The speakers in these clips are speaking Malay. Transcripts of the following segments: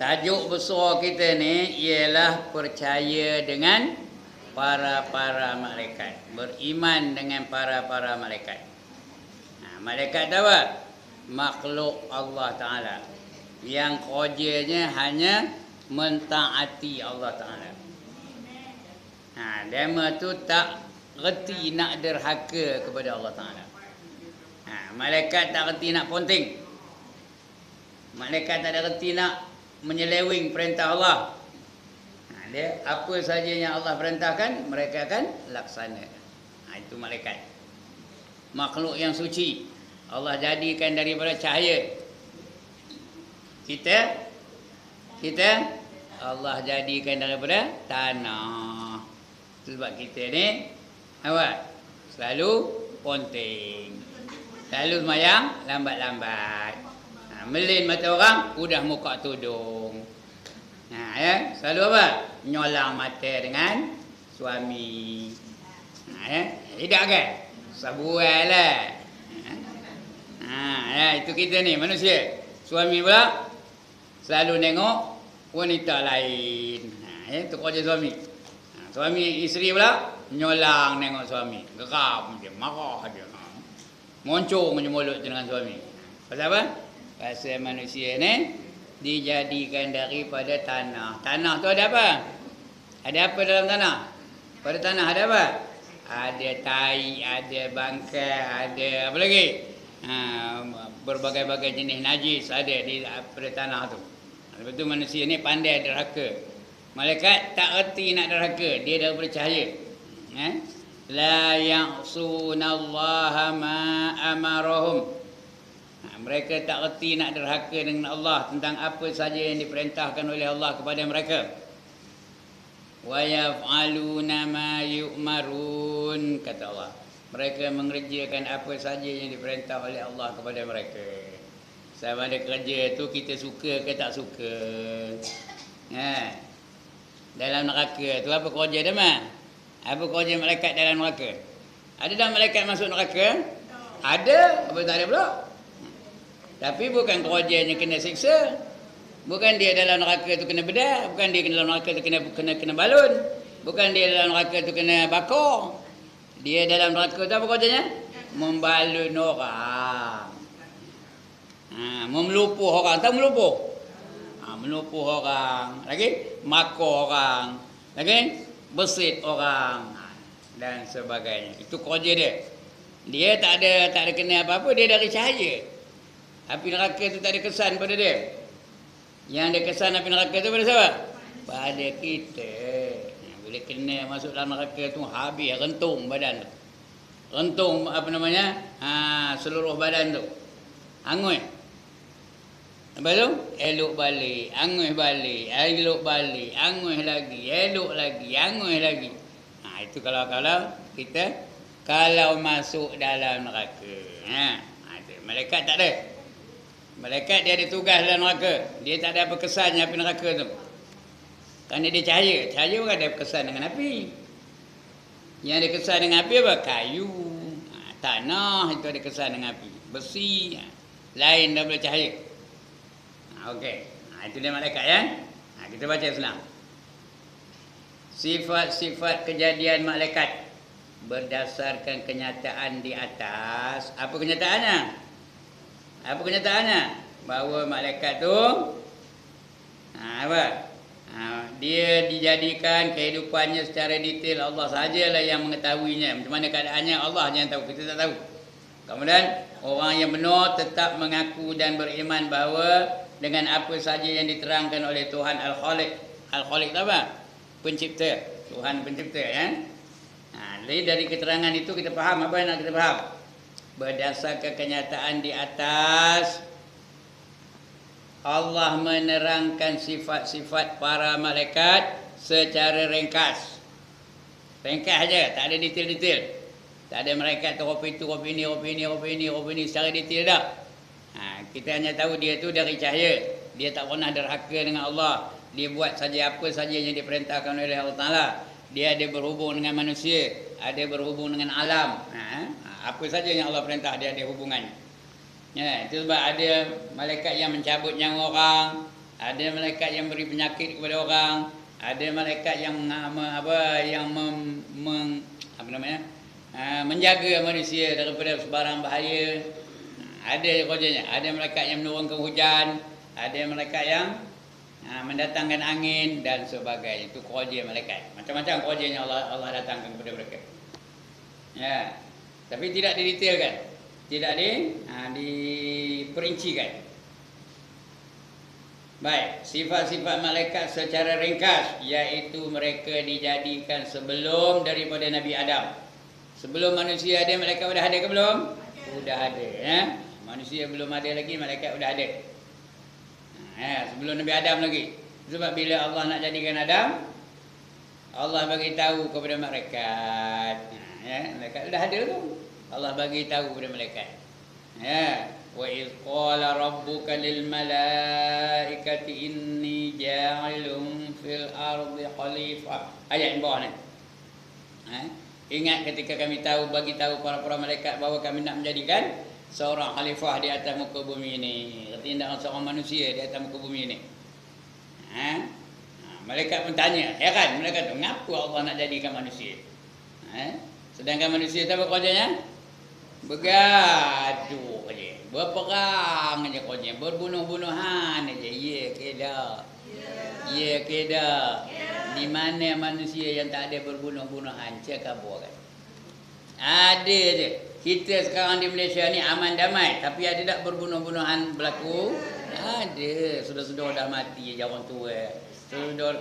Tajuk besar kita ni ialah percaya dengan para malaikat. Beriman dengan para malaikat. Malaikat tu apa? Makhluk Allah Ta'ala. Yang kerjanya hanya mentaati Allah Ta'ala. Dema tu tak reti nak derhaka kepada Allah Ta'ala. Malaikat tak reti nak ponting. Malaikat tak ada reti nak menyeleweng perintah Allah. Dia apa saja yang Allah perintahkan, mereka akan laksana. Itu malaikat. Makhluk yang suci. Allah jadikan daripada cahaya. Kita Allah jadikan daripada tanah. Sebab kita ni apa? Selalu ponting. Selalu semayang lambat-lambat. Melin mata orang, udah muka tudung. Ya, selalu apa? Nyolang mata dengan suami. Tidak kan? Sabuai lah. Itu kita ni manusia. Suami pula selalu nengok wanita lain. Itu kerja suami. Suami isteri pula nyolang nengok suami. Geram dia, marah dia. Moncong je mulut dengan suami. Pasal apa? Pasal manusia ni dijadikan daripada tanah. Tanah tu ada apa? Ada apa dalam tanah? Pada tanah ada apa? Ada tai, ada bangkai, ada apa lagi? Berbagai-bagai jenis najis ada di pada tanah tu. Lepas tu manusia ni pandai derhaka. Malaikat tak erti nak derhaka, dia dah bercahaya. La ya'sunallaha ma amarahum. Mereka tak erti nak derhaka dengan Allah tentang apa saja yang diperintahkan oleh Allah kepada mereka. Wa yaf'aluna ma yu'marun, kata Allah. Mereka mengerjakan apa saja yang diperintah oleh Allah kepada mereka. Sama ada kerja tu kita suka ke tak suka. Dalam neraka tu apa kerja dia mah? Apa kerja malaikat dalam neraka? Ada dah malaikat masuk neraka? Ada, apa tak ada pula? Tapi bukan kerjanya kena siksa. Bukan dia dalam neraka tu kena bedah, bukan dia dalam neraka tu kena balun. Bukan dia dalam neraka tu kena bakar. Dia dalam neraka tu apa kerjanya? Membalun orang. Memelupuh orang. Tahu melupuh? Melupuh orang. Lagi? Makar orang. Lagi? Besit orang. Dan sebagainya. Itu kerja dia. Dia tak ada kena apa-apa. Dia dari cahaya. Api neraka tu tak ada kesan pada dia. Yang ada kesan api neraka tu pada siapa? Pada kita. Bila kena masuk dalam neraka tu, habis rentung badan tu. Rentung apa namanya? Seluruh badan tu. Angui. Lepas tu, elok balik, angui balik, elok balik, angui lagi, elok lagi, angui lagi. Itu kalau kita masuk dalam neraka. Malaikat tak ada. Malaikat dia ada tugas dalam neraka. Dia tak ada apa kesannya api neraka tu. Kerana dia cahaya. Cahaya bukan ada kesan dengan api. Yang ada kesan dengan api apa? Kayu. Tanah itu ada kesan dengan api. Besi. Lain daripada cahaya. Okey. Itu dia malaikat ya. Kita baca senang. Sifat-sifat kejadian malaikat berdasarkan kenyataan di atas. Apa kenyataannya? Apa kenyataannya? Bahawa malaikat tu dia dijadikan kehidupannya secara detail Allah sajalah yang mengetahuinya. Macam mana keadaannya Allah yang tahu, kita tak tahu. Kemudian orang yang benar tetap mengaku dan beriman bahawa dengan apa saja yang diterangkan oleh Tuhan Al-Khaliq. Al-Khaliq apa? Pencipta. Tuhan pencipta ya. Jadi dari keterangan itu kita faham apa yang nak kita faham. Berdasarkan kenyataan di atas, Allah menerangkan sifat-sifat para malaikat secara ringkas. Ringkas aja, tak ada detail-detail. Tak ada malaikat tu rupa itu, rupa ini secara detail dah. Kita hanya tahu dia tu dari cahaya. Dia tak pernah derhaka dengan Allah. Dia buat saja apa saja yang diperintahkan oleh Allah Ta'ala. Dia ada berhubung dengan manusia, ada berhubung dengan alam. Apa saja yang Allah perintah dia ada hubungannya. Ya, itu sebab ada malaikat yang mencabut nyawa orang, ada malaikat yang beri penyakit kepada orang, ada malaikat yang menjaga manusia daripada sebarang bahaya. Ada kerjanya. Ada malaikat yang menurunkan hujan, ada malaikat yang mendatangkan angin dan sebagainya. Itu kerja malaikat. Macam-macam kerjanya Allah datangkan kepada mereka. Ya. Tapi tidak didetailkan. Tidak diperincikan. Baik, sifat-sifat malaikat secara ringkas, iaitu mereka dijadikan sebelum daripada Nabi Adam. Sebelum manusia ada, malaikat sudah ada ke belum? Sudah ada. Ya? Manusia belum ada lagi, malaikat sudah ada. Sebelum Nabi Adam lagi. Sebab bila Allah nak jadikan Adam, Allah bagi tahu kepada malaikat. Malaikat sudah ada tu. Allah bagi tahu kepada malaikat. Wa idh qala rabbuka lil malaikati inni ja'ilun fil ardi khalifah. Ayat yang bawah ni. Ingat ketika kami bagi tahu para malaikat bahawa kami nak menjadikan seorang khalifah di atas muka bumi ini. Artinya seorang manusia di atas muka bumi ini. Malaikat pun tanya, heran malaikat tu, kenapa Allah nak jadikan manusia? Sedangkan manusia tu apa kerjanya? Bergaduh aja, berperang aja kerjanya, berbunuh-bunuhan aja. Ya ke dak? Ya ke dak? Di mana manusia yang tak ada berbunuh-bunuhan? Cakap apa kan? Ada je. Kita sekarang di Malaysia ni aman damai, tapi ada tak berbunuh-bunuhan berlaku? Ada. Sudah-sudah dah mati je orang tua. Sudah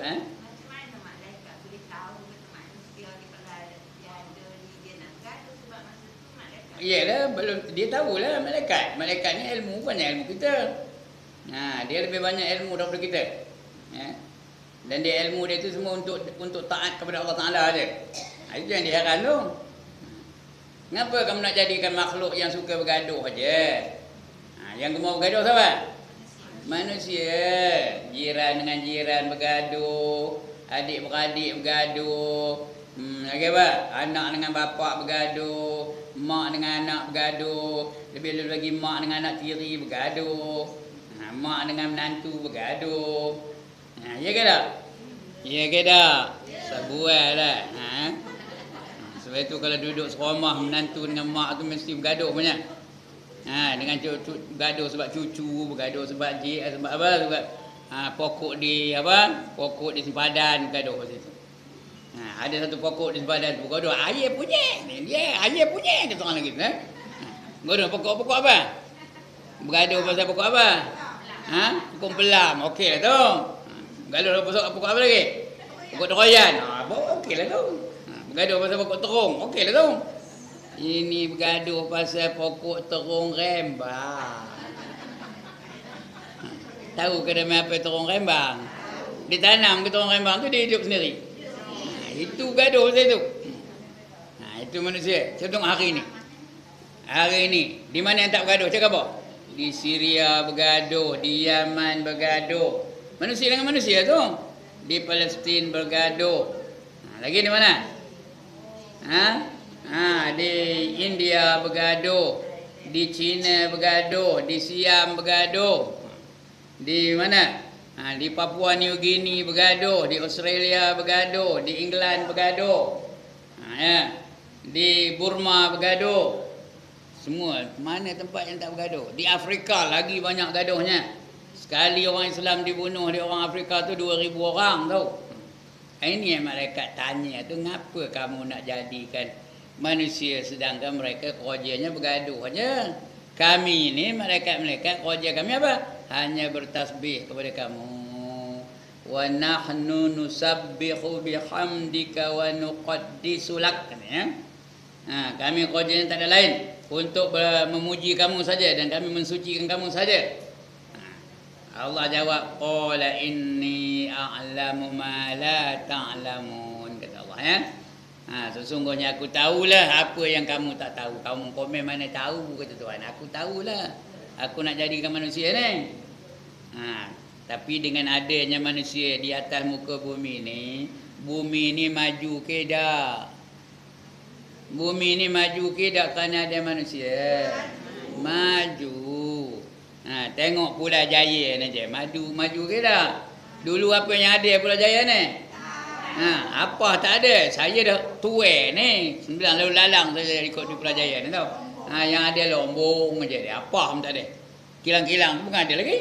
Iyalah, belum dia tahulah malaikat. Malaikat ni ilmu banyak ilmu kita. Dia lebih banyak ilmu daripada kita. Dan dia ilmu dia tu semua untuk taat kepada Allah Taala aja. Itu yang dia heran tu. Kenapa kamu nak jadikan makhluk yang suka bergaduh aja? Yang mau bergaduh siapa? Manusia. Jiran dengan jiran bergaduh, adik-beradik bergaduh. Lagi apa? Anak dengan bapa bergaduh, mak dengan anak bergaduh, lebih lagi mak dengan anak tiri bergaduh, mak dengan menantu bergaduh. Ya ke tak? Ya ke tak? Sebuah lah. Sebab itu kalau duduk serumah menantu dengan mak tu mesti bergaduh banyak. Dengan cucu bergaduh sebab cucu, bergaduh sebab sebab apa? Sebab pokok di sempadan bergaduh kat situ. Ada satu pokok di sempadan bergaduh, ayah punya. Ayah punya dia orang lagi. Bergaduh pokok apa? Bergaduh pasal pokok apa? Pokok pelam. Okeylah tu. Bergaduh pasal pokok apa lagi? Pokok teroyan. Okeylah tu. Bergaduh pasal pokok terung. Okeylah tu. Ini bergaduh pasal pokok terung rembang. Tahu ke nama apa terung rembang? Ditanam ke terung rembang tu dia hidup sendiri. Itu gaduh saya tu. Itu manusia. Contoh hari ni. Hari ni di mana yang tak bergaduh? Cakap apa? Di Syria bergaduh, di Yaman bergaduh. Manusia dengan manusia tu. Di Palestin bergaduh. Lagi di mana? Di India bergaduh, di China bergaduh, di Siam bergaduh. Di mana? Di Papua New Guinea bergaduh, di Australia bergaduh, di England bergaduh, di Burma bergaduh. Semua, mana tempat yang tak bergaduh? Di Afrika lagi banyak gaduhnya. Sekali orang Islam dibunuh di orang Afrika tu 2,000 orang tau. Ini yang malaikat tanya tu, ngapa kamu nak jadikan manusia sedangkan mereka kerjanya bergaduh aja? Kami ni malaikat-malaikat kerja kami apa? Hanya bertasbih kepada kamu. Wa nahnu nusabbihu bihamdika wa nuqaddisu lak. Kami kerjanya tak ada lain untuk memuji kamu saja dan kami mensucikan kamu saja. Allah jawab, qala inni a'lamu ma la ta'lamun, kata Allah ya. Sesungguhnya aku tahulah apa yang kamu tak tahu. Kamu komen mana tahu, kata Tuhan. Aku tahulah. Aku nak jadikan manusia ni. Tapi dengan adanya manusia di atas muka bumi ni maju ke tak? Bumi ni maju ke tak kerana ada manusia? Maju. Tengok Pulau Jaya ni je. Maju ke dah? Dulu apa yang ada Pulau Jaya ni? Apa tak ada. Saya dah tua ni. 9 lalu lalang saya ikut di Pulau Jaya ni tau. Yang ada lombong je dia. Apa pun tak ada. Kilang-kilang tu bukan ada lagi.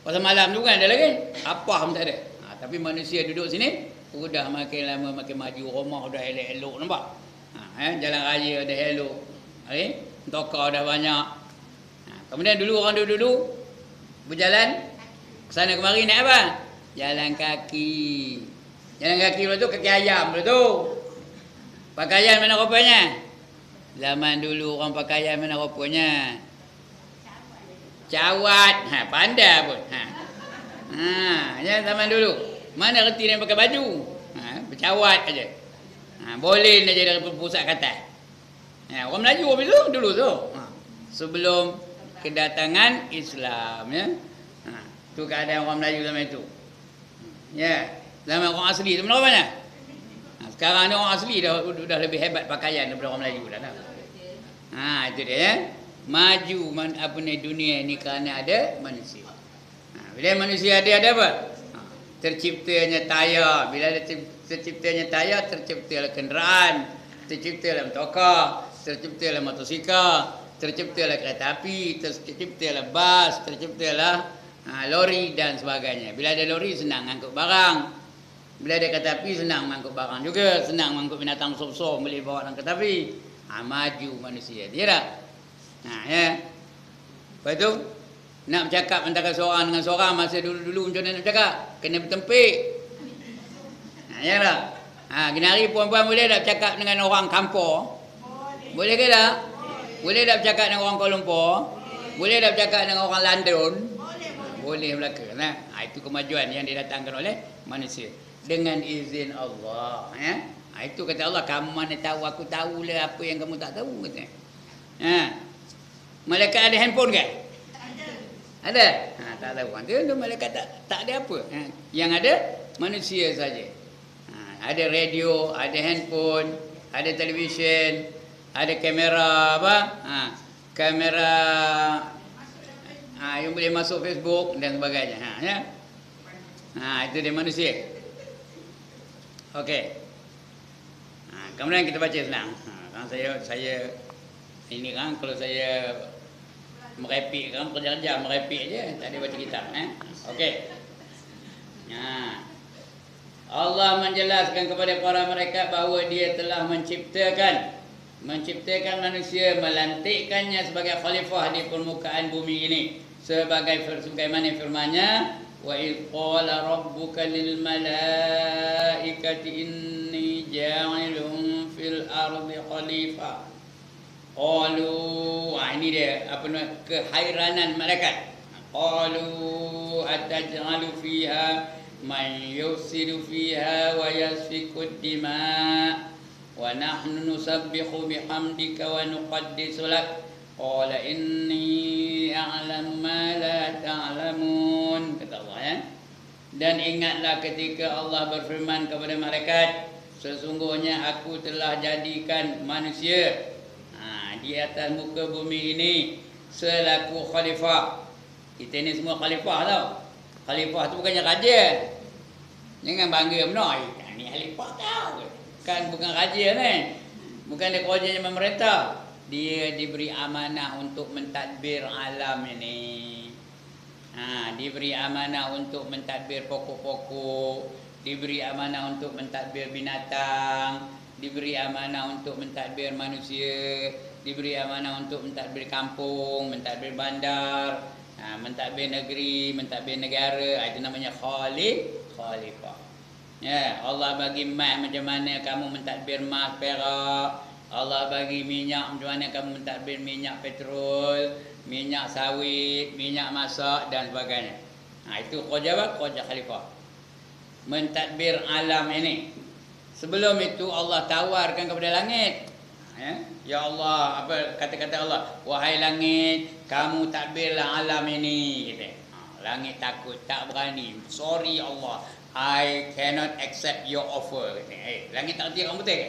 Pasal malam tu bukan ada lagi. Apa pun tak ada. Tapi manusia duduk sini udah makin lama makin maju. Rumah udah elok-elok nampak. Jalan raya dah elok. Tokar dah banyak. Kemudian dulu orang dulu berjalan kesana kemari naik apa? Jalan kaki. Jalan kaki dulu tu kaki ayam dulu tu. Pakaian mana rupanya? Zaman dulu orang pakaian mana rupanya? Cawat. Pandai pun. Ya zaman dulu. Mana reti dia pakai baju? Bercawat aja. Boleh aja dari pusat kata. Orang Melayu habis tu dulu tu. Sebelum kedatangan Islam ya. Tu keadaan orang Melayu zaman itu. Ya, zaman orang asli tu mana? Sekarang ni orang asli dah lebih hebat pakaian daripada orang Melayu dah. Itu dia ya. Maju dunia ni kerana ada manusia. Bila manusia ada apa? Terciptanya tayar. Bila ada terciptanya tayar, terciptalah kenderaan, terciptalah motor, terciptalah motosikal, terciptalah kereta api, terciptalah bas, terciptalah lori dan sebagainya. Bila ada lori senang angkut barang. Bila ada kereta api senang mengangkut barang juga, senang mengangkut binatang besar-besar boleh bawa dalam kereta api. Maju manusia. Dia tak? Ya. Lepas tu nak bercakap antara seorang dengan seorang masa dulu-dulu macam mana nak bercakap? Kena bertempik. Ya tak? Gini hari puan-puan boleh tak bercakap dengan orang kampung? Boleh ke tak? Boleh tak bercakap dengan orang Kuala Lumpur? Boleh tak bercakap dengan orang London? Boleh Melaka. Itu kemajuan yang didatangkan oleh manusia. Dengan izin Allah. Ya? Itu kata Allah, kamu mana tahu, aku tahulah apa yang kamu tak tahu. Kata. Malaikat ada handphone ke? Ada? Tak tahu. Itu malaikat tak ada apa. Yang ada manusia saja. Ada radio, ada handphone, ada televisyen, ada kamera apa? Kamera yang boleh masuk Facebook dan sebagainya. Ya. Itu dia manusia. Okey. Kemudian kita baca senang. Kan saya ini kan kalau saya merepek kan kerja-kerja merepek je, tak ada baca kitab Okey. Allah menjelaskan kepada para malaikat bahawa dia telah menciptakan manusia, melantikkannya sebagai khalifah di permukaan bumi ini sebagaimana firman-Nya, wa idh qala rabbuka lil malaikati inni ja'ilun fil ardi khalifah. Qalu, ini dia apa nama kehairanan malaikat. Qalu ataj'alu fiha man yufsidu fiha wa yasfiku dima wa nahnu nusabbihu bihamdika wa nuqaddisu lak. Qala inni a'lamu ma la ta'lamun. Kata Allah ya. Dan ingatlah ketika Allah berfirman kepada malaikat, sesungguhnya aku telah jadikan manusia di atas muka bumi ini selaku khalifah. Kita ni semua khalifah tau. Khalifah tu bukannya raja. Jangan bangga menoi. Ni khalifah tau. Kan bukan raja ni. Bukan dia kerajanya pemerintah. Dia diberi amanah untuk mentadbir alam ini. Diberi amanah untuk mentadbir pokok-pokok, diberi amanah untuk mentadbir binatang, diberi amanah untuk mentadbir manusia, diberi amanah untuk mentadbir kampung, mentadbir bandar, mentadbir negeri, mentadbir negara. Itu namanya khalifah. Ya, Allah bagi emas macam mana kamu mentadbir emas perak. Allah bagi minyak macam mana kamu mentadbir minyak petrol, minyak sawit, minyak masak dan sebagainya. Itu kerja apa? Kerja khalifah. Mentadbir alam ini. Sebelum itu Allah tawarkan kepada langit. Ya Allah, apa kata-kata Allah? Wahai langit, kamu tadbirlah alam ini. Gitu. Langit takut, tak berani. Sorry Allah, I cannot accept your offer. Langit tak kerti orang betul ke?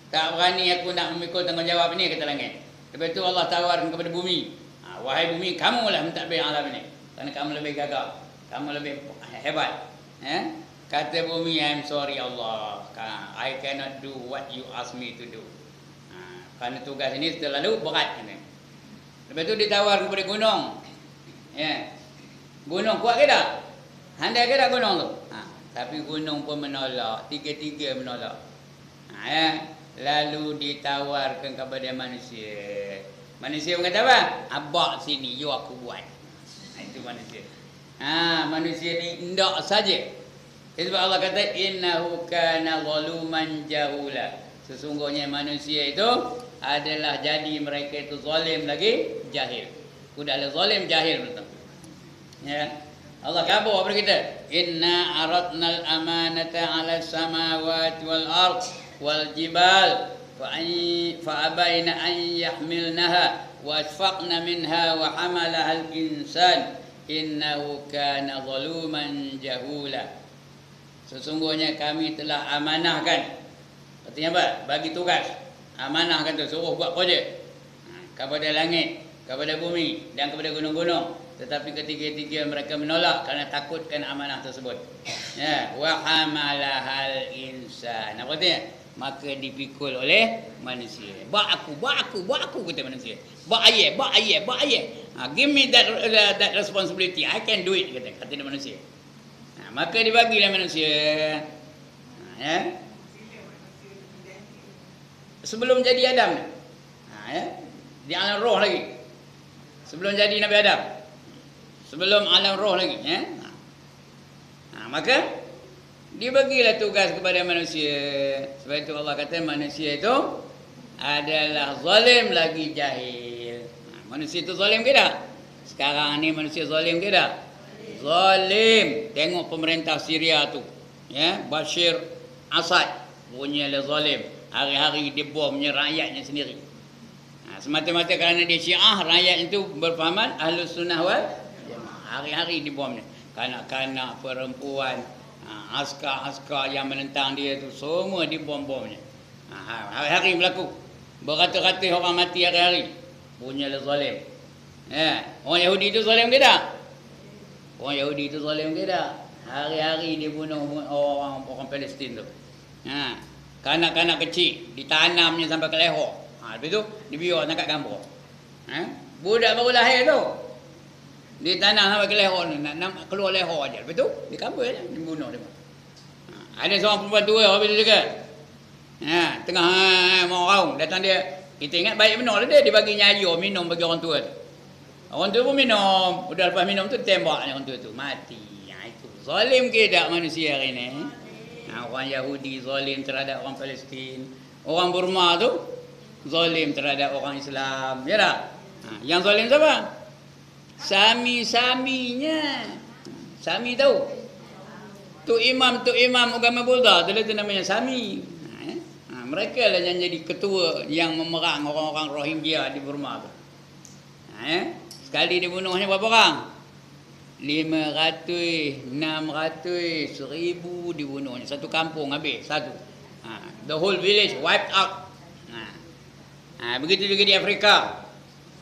Tak berani aku nak memikul tanggungjawab ini, kata langit. Lepas itu Allah tawarkan kepada bumi. Wahai bumi, kamulah mentadbir alam ini. Kerana kamu lebih gagah, kamu lebih hebat. Kata bumi, I'm sorry Allah, I cannot do what you ask me to do. Kerana tugas ini terlalu berat. Lepas tu ditawar kepada gunung. Gunung kuat ke tak? Handai ke tak gunung tu? Tapi gunung pun menolak, tiga-tiga menolak. Lalu ditawarkan kepada manusia. Manusia berkata apa? Abang sini, you aku buat. Itu manusia. Manusia ni ndak saja. Sebab Allah kata innahu kana zaluman jahula. Sesungguhnya manusia itu adalah jadi mereka itu zalim lagi jahil. Udahlah zalim jahil betul. Ya. Allah kabur kepada kita. Inna aradnal amanata 'ala samawati wal ard wal jibal fa abaina an yahmilnaha wa asfaqna minha wa hamalaha al insan innahu kana zaluman jahula. Sesungguhnya kami telah amanahkan. Artinya apa? Bagi tugas. Amanahkan tu, suruh buat projek. Kepada langit, kepada bumi dan kepada gunung-gunung. Tetapi ketiga-tiga mereka menolak kerana takutkan amanah tersebut. Wa hamalahal insan. Apa artinya? Maka dipikul oleh manusia. Buat aku kata manusia. Buat ayah. Give me that responsibility. I can do it kata manusia. Maka dibagilah manusia. Sebelum jadi Adam. Di alam roh lagi. Sebelum jadi Nabi Adam. Sebelum alam roh lagi. Maka dibagilah tugas kepada manusia. Sebab itu Allah kata manusia itu adalah zalim lagi jahil. Manusia itu zalim ke tak? Sekarang ni manusia zalim ke tak? Zalim. Tengok pemerintah Syria tu. Bashir Assad. Punyalah zalim. Hari-hari dia bomnya rakyatnya sendiri. Semata-mata kerana dia Syiah, rakyat itu berfahaman Ahlus Sunnah wal Jamaah. Hari-hari dibomnya. Kanak-kanak, perempuan, askar-askar yang menentang dia tu semua dibom-bomnya. Hari-hari berlaku. Beratus-ratus orang mati hari-hari. Punyalah zalim. Orang Yahudi itu zalim ke tak? Orang Yahudi itu zalim ke tak? Hari-hari dia bunuh orang Palestin tu. Kanak-kanak kecil ditanamnya sampai ke leher. Lepas tu dibiar tangkap gambar. Budak baru lahir tu ditanam sampai ke leher ni, nak keluar leher aja. Lepas tu dikabul je, dibunuh dia. Ada seorang perempuan tua habis tu juga. Tengah mau raung datang dia. Kita ingat baik benar dia bagi air minum bagi orang tua tu. Orang tua pun minum. Udah lepas minum tu tembaknya orang tua tu mati. Itu zalim ke tak manusia hari ni? Orang Yahudi zalim terhadap orang Palestin. Orang Burma tu zalim terhadap orang Islam. Ya tak? Yang zalim siapa? Sami-saminya. Sami tahu? Tu imam agama Buddha. Itu namanya Sami. Mereka lah yang jadi ketua yang memerang orang-orang Rohingya di Burma tu. Sekali dibunuhnya berapa orang? 500, 600, 1000 dibunuhnya. Satu kampung habis. Satu. The whole village wiped out. Begitu juga di Afrika.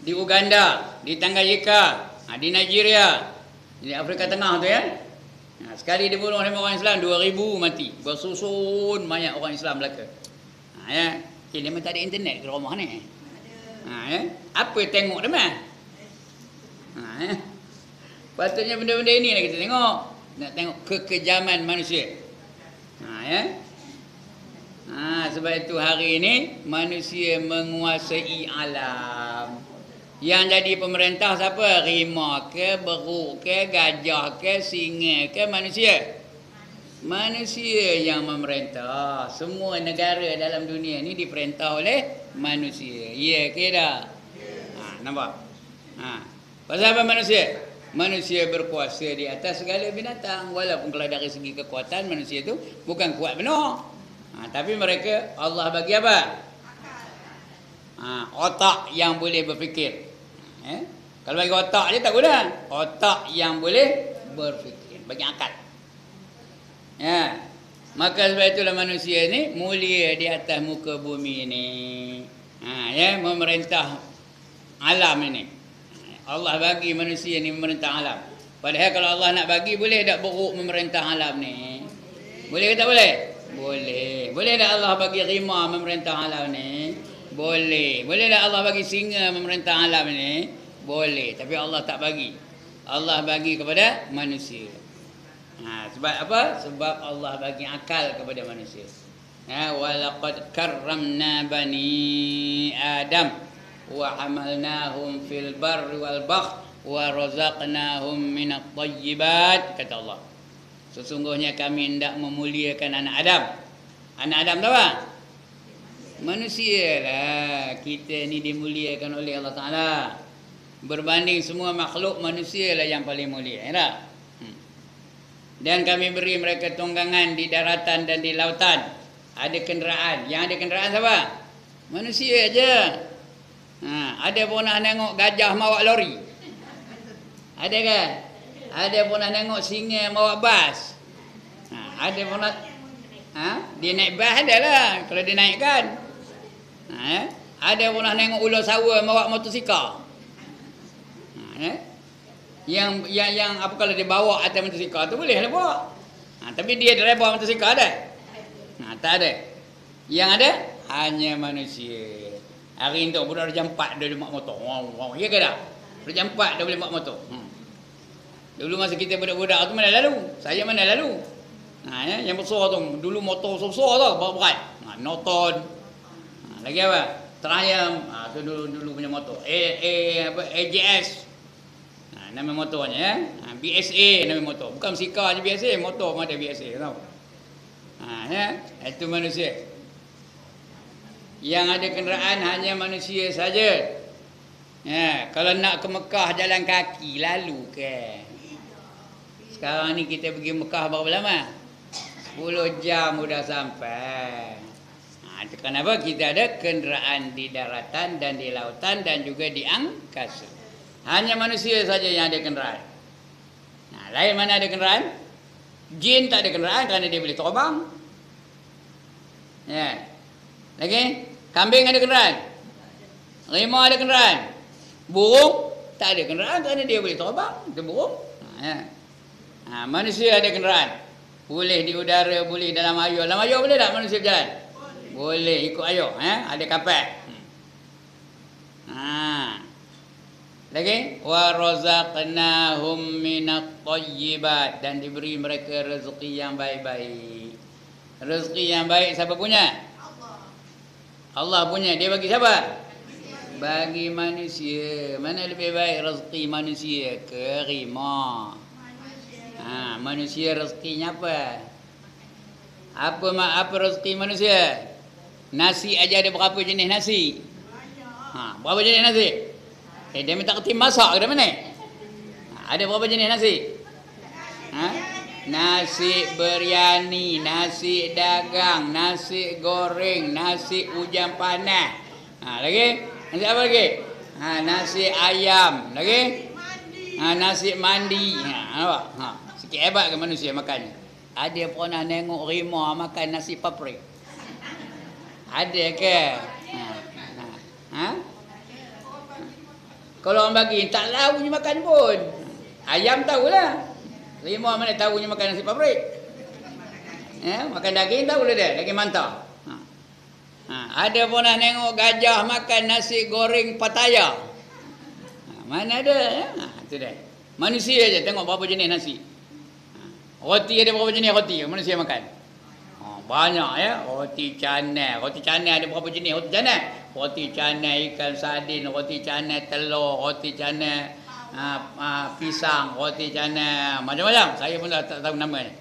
Di Uganda. Di Tanganyika. Di Nigeria. Di Afrika Tengah tu ya. Sekali dibunuh oleh orang Islam 2000 mati. Bersusun banyak orang Islam belaka. Dia memang tak ada internet ke rumah ni. Apa tengok dia mah? Patutnya benda-benda ini lah kita tengok. Nak tengok kekejaman manusia. Sebab itu hari ini manusia menguasai alam. Yang jadi pemerintah siapa? Rimau ke, beruk ke, gajah ke, singa ke, manusia. Manusia yang memerintah. Semua negara dalam dunia ni diperintah oleh manusia. Ya ke tak? Nampak? Pasal apa manusia? Manusia berkuasa di atas segala binatang. Walaupun kalau dari segi kekuatan manusia itu bukan kuat benar. Tapi mereka Allah bagi apa? Otak yang boleh berfikir. Kalau bagi otak je tak guna. Otak yang boleh berfikir. Bagi akal. Maka sebab itulah manusia ni mulia di atas muka bumi ni. Memerintah alam ini. Allah bagi manusia ni memerintah alam. Padahal kalau Allah nak bagi, boleh tak beruk memerintah alam ni? Boleh ke tak boleh? Boleh. Boleh tak Allah bagi rimah memerintah alam ni? Boleh. Boleh tak Allah bagi singa memerintah alam ni? Boleh. Tapi Allah tak bagi. Allah bagi kepada manusia. Sebab apa? Sebab Allah bagi akal kepada manusia. Walaqad karramna bani Adam wa hamalnahum fil barri wal bahr wa razaqnahum minat thayyibat, kata Allah. Sesungguhnya kami hendak memuliakan anak Adam. Anak Adam tahu apa? Manusia lah. Kita ni dimuliakan oleh Allah Ta'ala. Berbanding semua makhluk, manusia lah yang paling mulia. Ya tak? Dan kami beri mereka tunggangan di daratan dan di lautan. Ada kenderaan. Yang ada kenderaan siapa? Manusia aja. Ada pernah tengok gajah bawa lori? Ada ke? Ada pernah tengok singa bawa bas? Ada pernah? Dia naik bas ada lah. Kalau dia naikkan. Ada pernah tengok ular sawa bawa motosikal? Yang apa kalau dia bawa atas motosikal tu boleh lah bawa. Tapi dia driver motosikal ada? Tak ada. Yang ada hanya manusia. Hari ni tu budak jam 4 dia boleh mak motor. Wow. Ya ke tak? Budak jam 4 dia boleh mak motor. Dulu masa kita budak-budak tu mana lalu? Saya mana lalu? Yang besar tu dulu motor besar tu, berat. Norton. Lagi apa? Triumph. Tu dulu punya motor. AJS. Nama motornya ya. BSA nama motor. Bukan Sika je BSA, motor pun ada BSA tahu. Itu manusia. Yang ada kenderaan hanya manusia saja. Kalau nak ke Mekah jalan kaki lalu ke. Sekarang ni kita pergi Mekah berapa lama? 10 jam sudah sampai. Kenapa? Kita ada kenderaan di daratan dan di lautan dan juga di angkasa. Hanya manusia saja yang ada kenderaan. Lain mana ada kenderaan? Jin tak ada kenderaan kerana dia boleh terbang. Lagi? Kambing ada kenderaan? Rimau ada kenderaan? Burung tak ada kenderaan kerana dia boleh terbang. Itu burung. Manusia ada kenderaan. Boleh di udara, boleh dalam air. Dalam air boleh tak manusia berjalan? Boleh ikut air. Ada kapal. Lagi? Wa razaqnahum minat thayyibat, dan diberi mereka rezeki yang baik-baik. Rezeki yang baik siapa punya? Allah punya. Dia bagi siapa? Bagi manusia. Mana lebih baik rezeki manusia ke rimau? Manusia rezekinya apa? Apa rezeki manusia? Nasi aja ada berapa jenis nasi? Berapa jenis nasi? Dia minta kerti masak ke mana? Ada berapa jenis nasi? Nasi biryani, nasi dagang, nasi goreng, nasi hujan panas. Lagi? Nasi apa lagi? Nasi ayam. Lagi? Nasi mandi. Sikit hebat ke manusia makannya? Ada pernah tengok rimau makan nasi paprik? Ada ke? Kalau orang bagi, tak tahu je makan pun. Ayam tahulah. Rimau mana tahunya makan nasi paprik? Makan daging tahulah dia, daging mantap. Ada pernah tengok gajah makan nasi goreng Pattaya? Mana ada? Itu dia. Manusia je tengok berapa jenis nasi. Roti ada berapa jenis roti manusia makan? Banyak ya. Roti canai. Roti canai ada berapa jenis roti canai? Roti canai ikan sardin, roti canai telur, roti canai pisang, roti canai macam-macam. Saya pun tak tahu nama ni.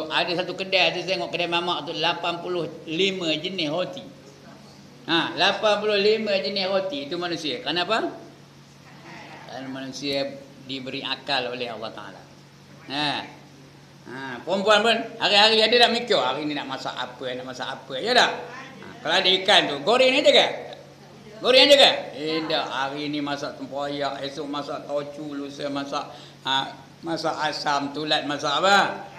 Ada satu kedai, saya tengok kedai mamak tu 85 jenis roti. 85 jenis roti itu manusia. Kenapa? Kerana manusia diberi akal oleh Allah Ta'ala. Perempuan pun hari-hari ada tak mikir hari ni nak masak apa, ya tak? Kalau ada ikan tu, goreng aja ke? Goreng aja ke? Tak, hari ni masak tempoyak, esok masak taucu, lusa masak asam, tulat masak apa?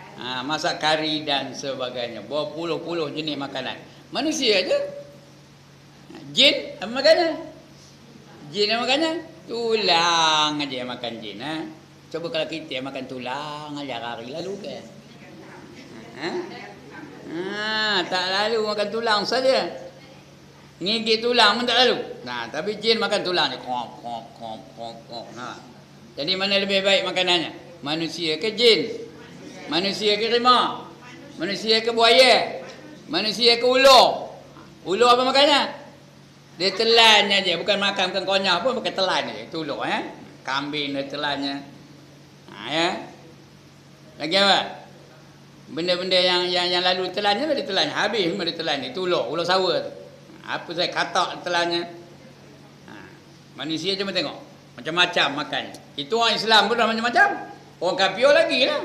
Masak kari dan sebagainya. Berpuluh-puluh jenis makanan. Manusia aja. Jin apa makannya? Jin apa makannya? Tulang aja yang makan jin. Ha? Coba kalau kita makan tulang aja hari lalu ke? Ha? Tak lalu makan tulang saja. Ngigit tulang pun tak lalu. Nah, tapi jin makan tulang ni. Nah. Jadi mana lebih baik makanannya? Manusia ke jin? Manusia ke rimau? Manusia ke buaya? Manusia ke ular? Ular apa makannya? Dia telannya je, bukan makan bukan konyah pun, pakai telan je. Itu ular Kambing dia telannya. Ya. Lagi apa? Benda-benda yang lalu telannya dia telannya. Habis memang dia telan. Itu ular sawa tu. Apa saya katak telannya. Manusia cuma tengok. Macam-macam makan. Itu orang Islam pun dah macam-macam. Orang kafir lagi lah.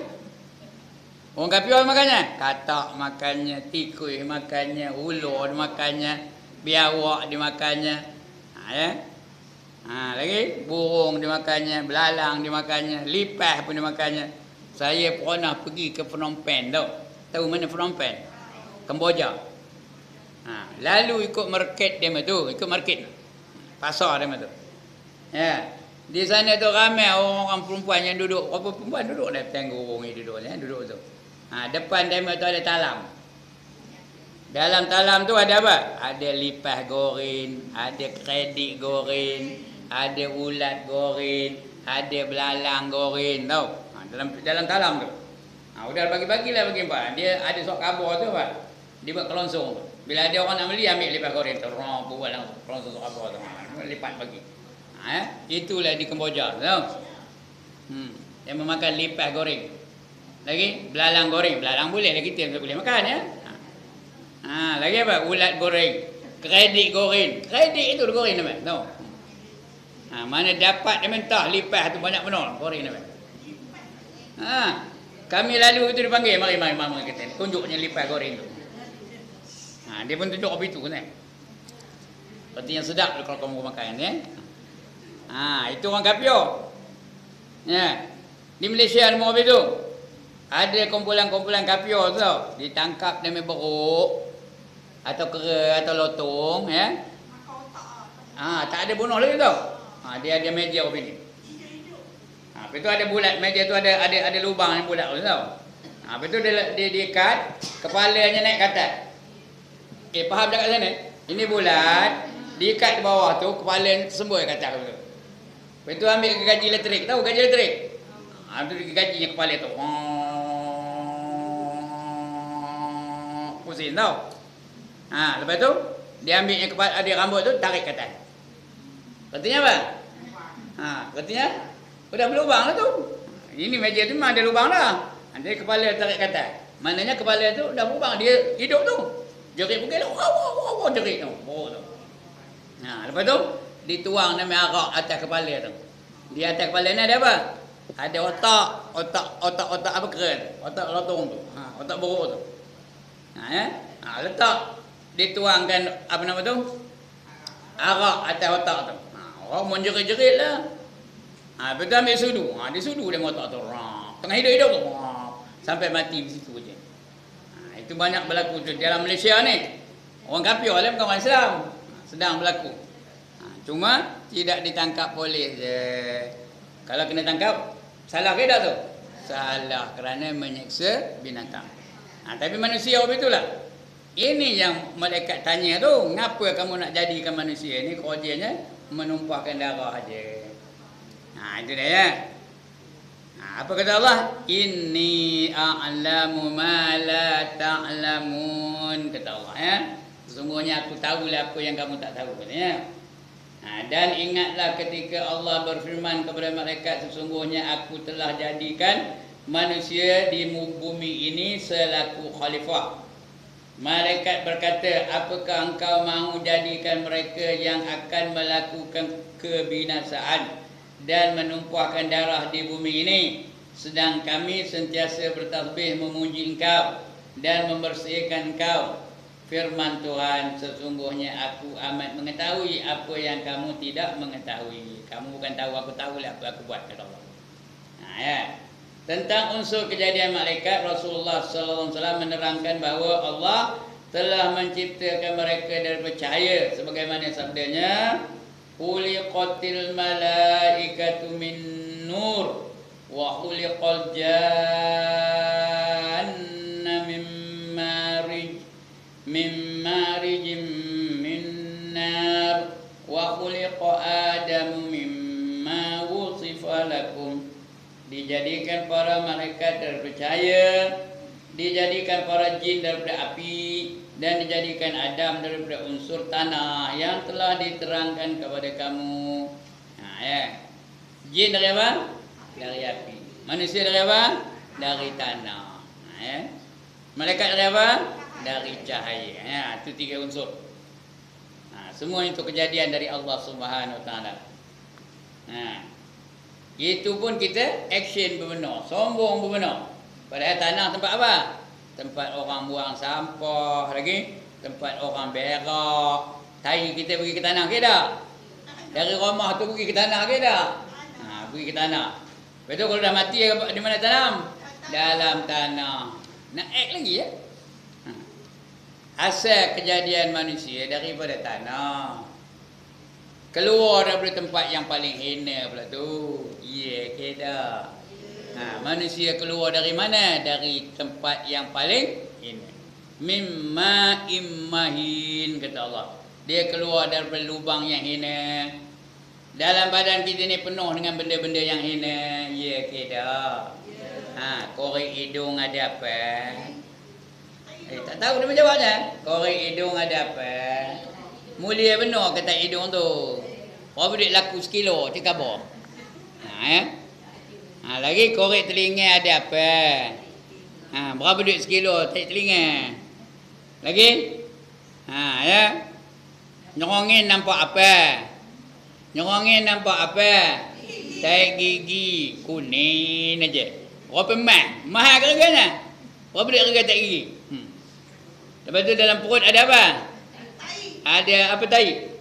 Orang kafir makannya. Katak makannya. Tikus makannya. Ular makannya. Biawak dimakannya. Ya. Lagi. Burung dimakannya. Belalang dimakannya. Lipas pun dimakannya. Saya pernah pergi ke Phnom Penh tau. Tahu mana Phnom Penh? Kemboja. Lalu ikut market dia tu, ikut market pasar dia tu. Ya. Di sana tu ramai orang perempuan yang duduk. Apa perempuan duduk dah tengok orang ni duduk tu. Depan dia tu ada talam. Dalam talam tu ada apa? Ada lipas goreng, ada kredit goreng, ada ulat goreng, ada belalang goreng tau. Dalam talam tu. Udah bagi-bagilah bagi empat. Dia ada sok kabur tu apa? Dia buat kelonsong. Bila ada orang nak beli, ambil lipat goreng tu. Buat langsung kelonsong sok kabur tu. Lipat bagi. Itulah di Kemboja. Tahu? Yang memakan lipat goreng. Lagi belalang goreng. Belalang boleh lah kita boleh makan ya. Lagi apa? Ulat goreng. Kredit goreng. Kredit itu goreng namanya. Tahu? Mana dapat dia mentah lipat tu banyak benar goreng namanya. Kami lalu itu dipanggil, mari kita tunjuknya lipat goreng tu. Dia pun tunjuk apa itu kan. Seperti yang sedap kalau kamu makan ya. Itu orang kafir. Ya. Di Malaysia ada apa itu? Ada kumpulan-kumpulan kafir tu tau. Ditangkap dengan beruk atau kera atau lotong ya. Tak ada bunuh lagi tau. Dia ada meja apa ni. Lepas tu ada bulat, meja tu ada lubang yang bulat tu tau. Lepas tu dia ikat, kepalanya naik ke atas. Faham tak kat sana? Ini bulat, diikat di bawah tu, kepala sembur ke atas tu. Lepas tu ambil gaji elektrik, tahu gaji elektrik? Itu gajinya kepala tu. Pusing tau. Lepas tu, dia ambilnya kepala, ada rambut tu, tarik ke atas. Artinya apa? Artinya udah berlubang lah tu. Ini meja tu memang ada lubang dah. Dia kepala tarik ke atas. Maknanya kepala tu dah berlubang. Dia hidup tu. Jerit pukul wow jerit tu. Lepas tu dituang nama arak atas kepala tu. Di atas kepala ni ada apa? Ada otak apa keren? Otak lotong tu. Otak buruk tu. Letak dituangkan apa nama tu? Arak atas otak tu. Orang menjerit-jerit lah. Lepas tu ambil sudu. Dia sudu dia otak tu. Tengah hidup-hidup tu. Sampai mati di situ je. Itu banyak berlaku tu dalam Malaysia ni. Orang kafir lah bukan orang Islam. Sedang berlaku. Cuma tidak ditangkap polis je. Kalau kena tangkap, salah ke tak tu? Salah kerana menyeksa binatang. Tapi manusia begitulah. Ini yang malaikat tanya tu. Ngapa kamu nak jadikan manusia ni kerjanya menumpahkan darah aja. Itu dia ya. Apa kata Allah? Inni a'lamu ma la ta'lamun. Kata Allah ya. Sesungguhnya aku tahulah apa yang kamu tak tahu. Katanya. Dan ingatlah ketika Allah berfirman kepada malaikat, sesungguhnya aku telah jadikan manusia di bumi ini selaku khalifah. Malaikat berkata, apakah engkau mahu jadikan mereka yang akan melakukan kebinasaan dan menumpahkan darah di bumi ini, sedang kami sentiasa bertasbih memuji engkau dan membersihkan engkau. Firman Tuhan, sesungguhnya aku amat mengetahui apa yang kamu tidak mengetahui. Kamu bukan tahu, aku tahulah apa aku buat, kata Allah. Ya. Tentang unsur kejadian malaikat, Rasulullah SAW menerangkan bahawa Allah telah menciptakan mereka dari percaya, sebagaimana sabdanya, khuliqatil malaikatu min nur wa khuliqal janna min marijim min nar wa khuliqa adamu mimma wusifa lakum. Dijadikan para malaikat terpercaya, dijadikan para jin daripada api, dan dijadikan Adam daripada unsur tanah yang telah diterangkan kepada kamu. Jin dari apa? Dari api. Manusia dari apa? Dari tanah. Malaikat dari apa? Dari cahaya. Itu 3 unsur. Semua itu kejadian dari Allah Subhanahu Wa Taala. Itu pun kita action berbenar, sombong berbenar. Padahal tanah tempat apa? Tempat orang buang sampah lagi, tempat orang berak. Tai kita pergi ke tanah ke tak? Dari rumah tu pergi ke tanah ke tak? Pergi ke tanah. Lepas tu kalau dah mati di mana tanam? Dalam tanah. Nak act lagi ya? Asal kejadian manusia daripada tanah. Keluar daripada tempat yang paling hina pula tu. Ya ke tak? Manusia keluar dari mana? Dari tempat yang paling hina. Mimma immahin, kata Allah. Dia keluar daripada lubang yang hina. Dalam badan kita ni penuh dengan benda-benda yang hina. Ya ke tak? Korek hidung ada apa? Tak tahu dia menjawabnya. Korek hidung ada apa? Mulia benar kata hidung tu. Berapa duit laku sekilo? Cik khabar. Lagi korek telinga ada apa? Berapa duit sekilo telinga? Lagi? Nyerongin nampak apa? Nyerongin nampak apa? Tai gigi kuning aja. Berapa mah? Mahal ke harganya? Berapa duit harga tai gigi? Lepas tu dalam perut ada apa? Ada apa tai?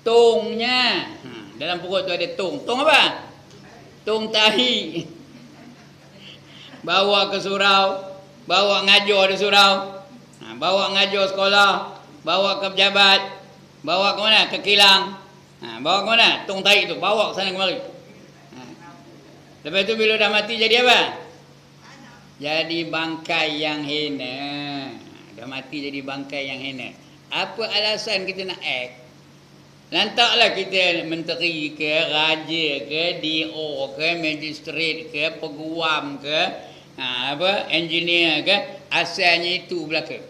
Tongnya. Dalam perut tu ada tong. Tong apa? Tong tahi. Bawa ke surau, bawa ngajar di surau, bawa ngajar sekolah, bawa ke pejabat, bawa ke mana? Ke kilang. Bawa ke mana? Tong tahi tu, bawa ke sana kemari. Lepas tu bila dah mati jadi apa? Jadi bangkai yang hina. Dah mati jadi bangkai yang hina. Apa alasan kita nak act? Lantaklah kita menteri ke, raja ke, DO ke, magistrate ke, peguam ke, engineer ke, asalnya itu belaka.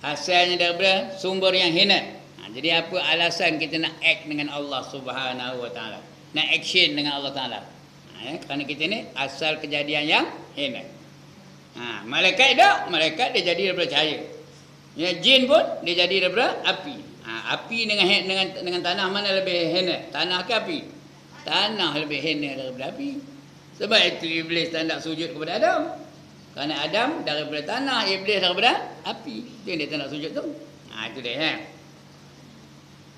Asalnya daripada sumber yang hina. Jadi apa alasan kita nak act dengan Allah Subhanahu Wa Taala? Nak action dengan Allah Taala? Kerana kita ni asal kejadian yang hina. Malaikat tak? Malaikat dia jadi daripada cahaya. Ya, jin pun dia jadi daripada api. Api dengan tanah mana lebih hina? Tanah ke api? Tanah lebih hina daripada api. Sebab itu iblis tak nak sujud kepada Adam. Kerana Adam daripada tanah, iblis daripada api. Dia tak nak sujud tu. Itu dia.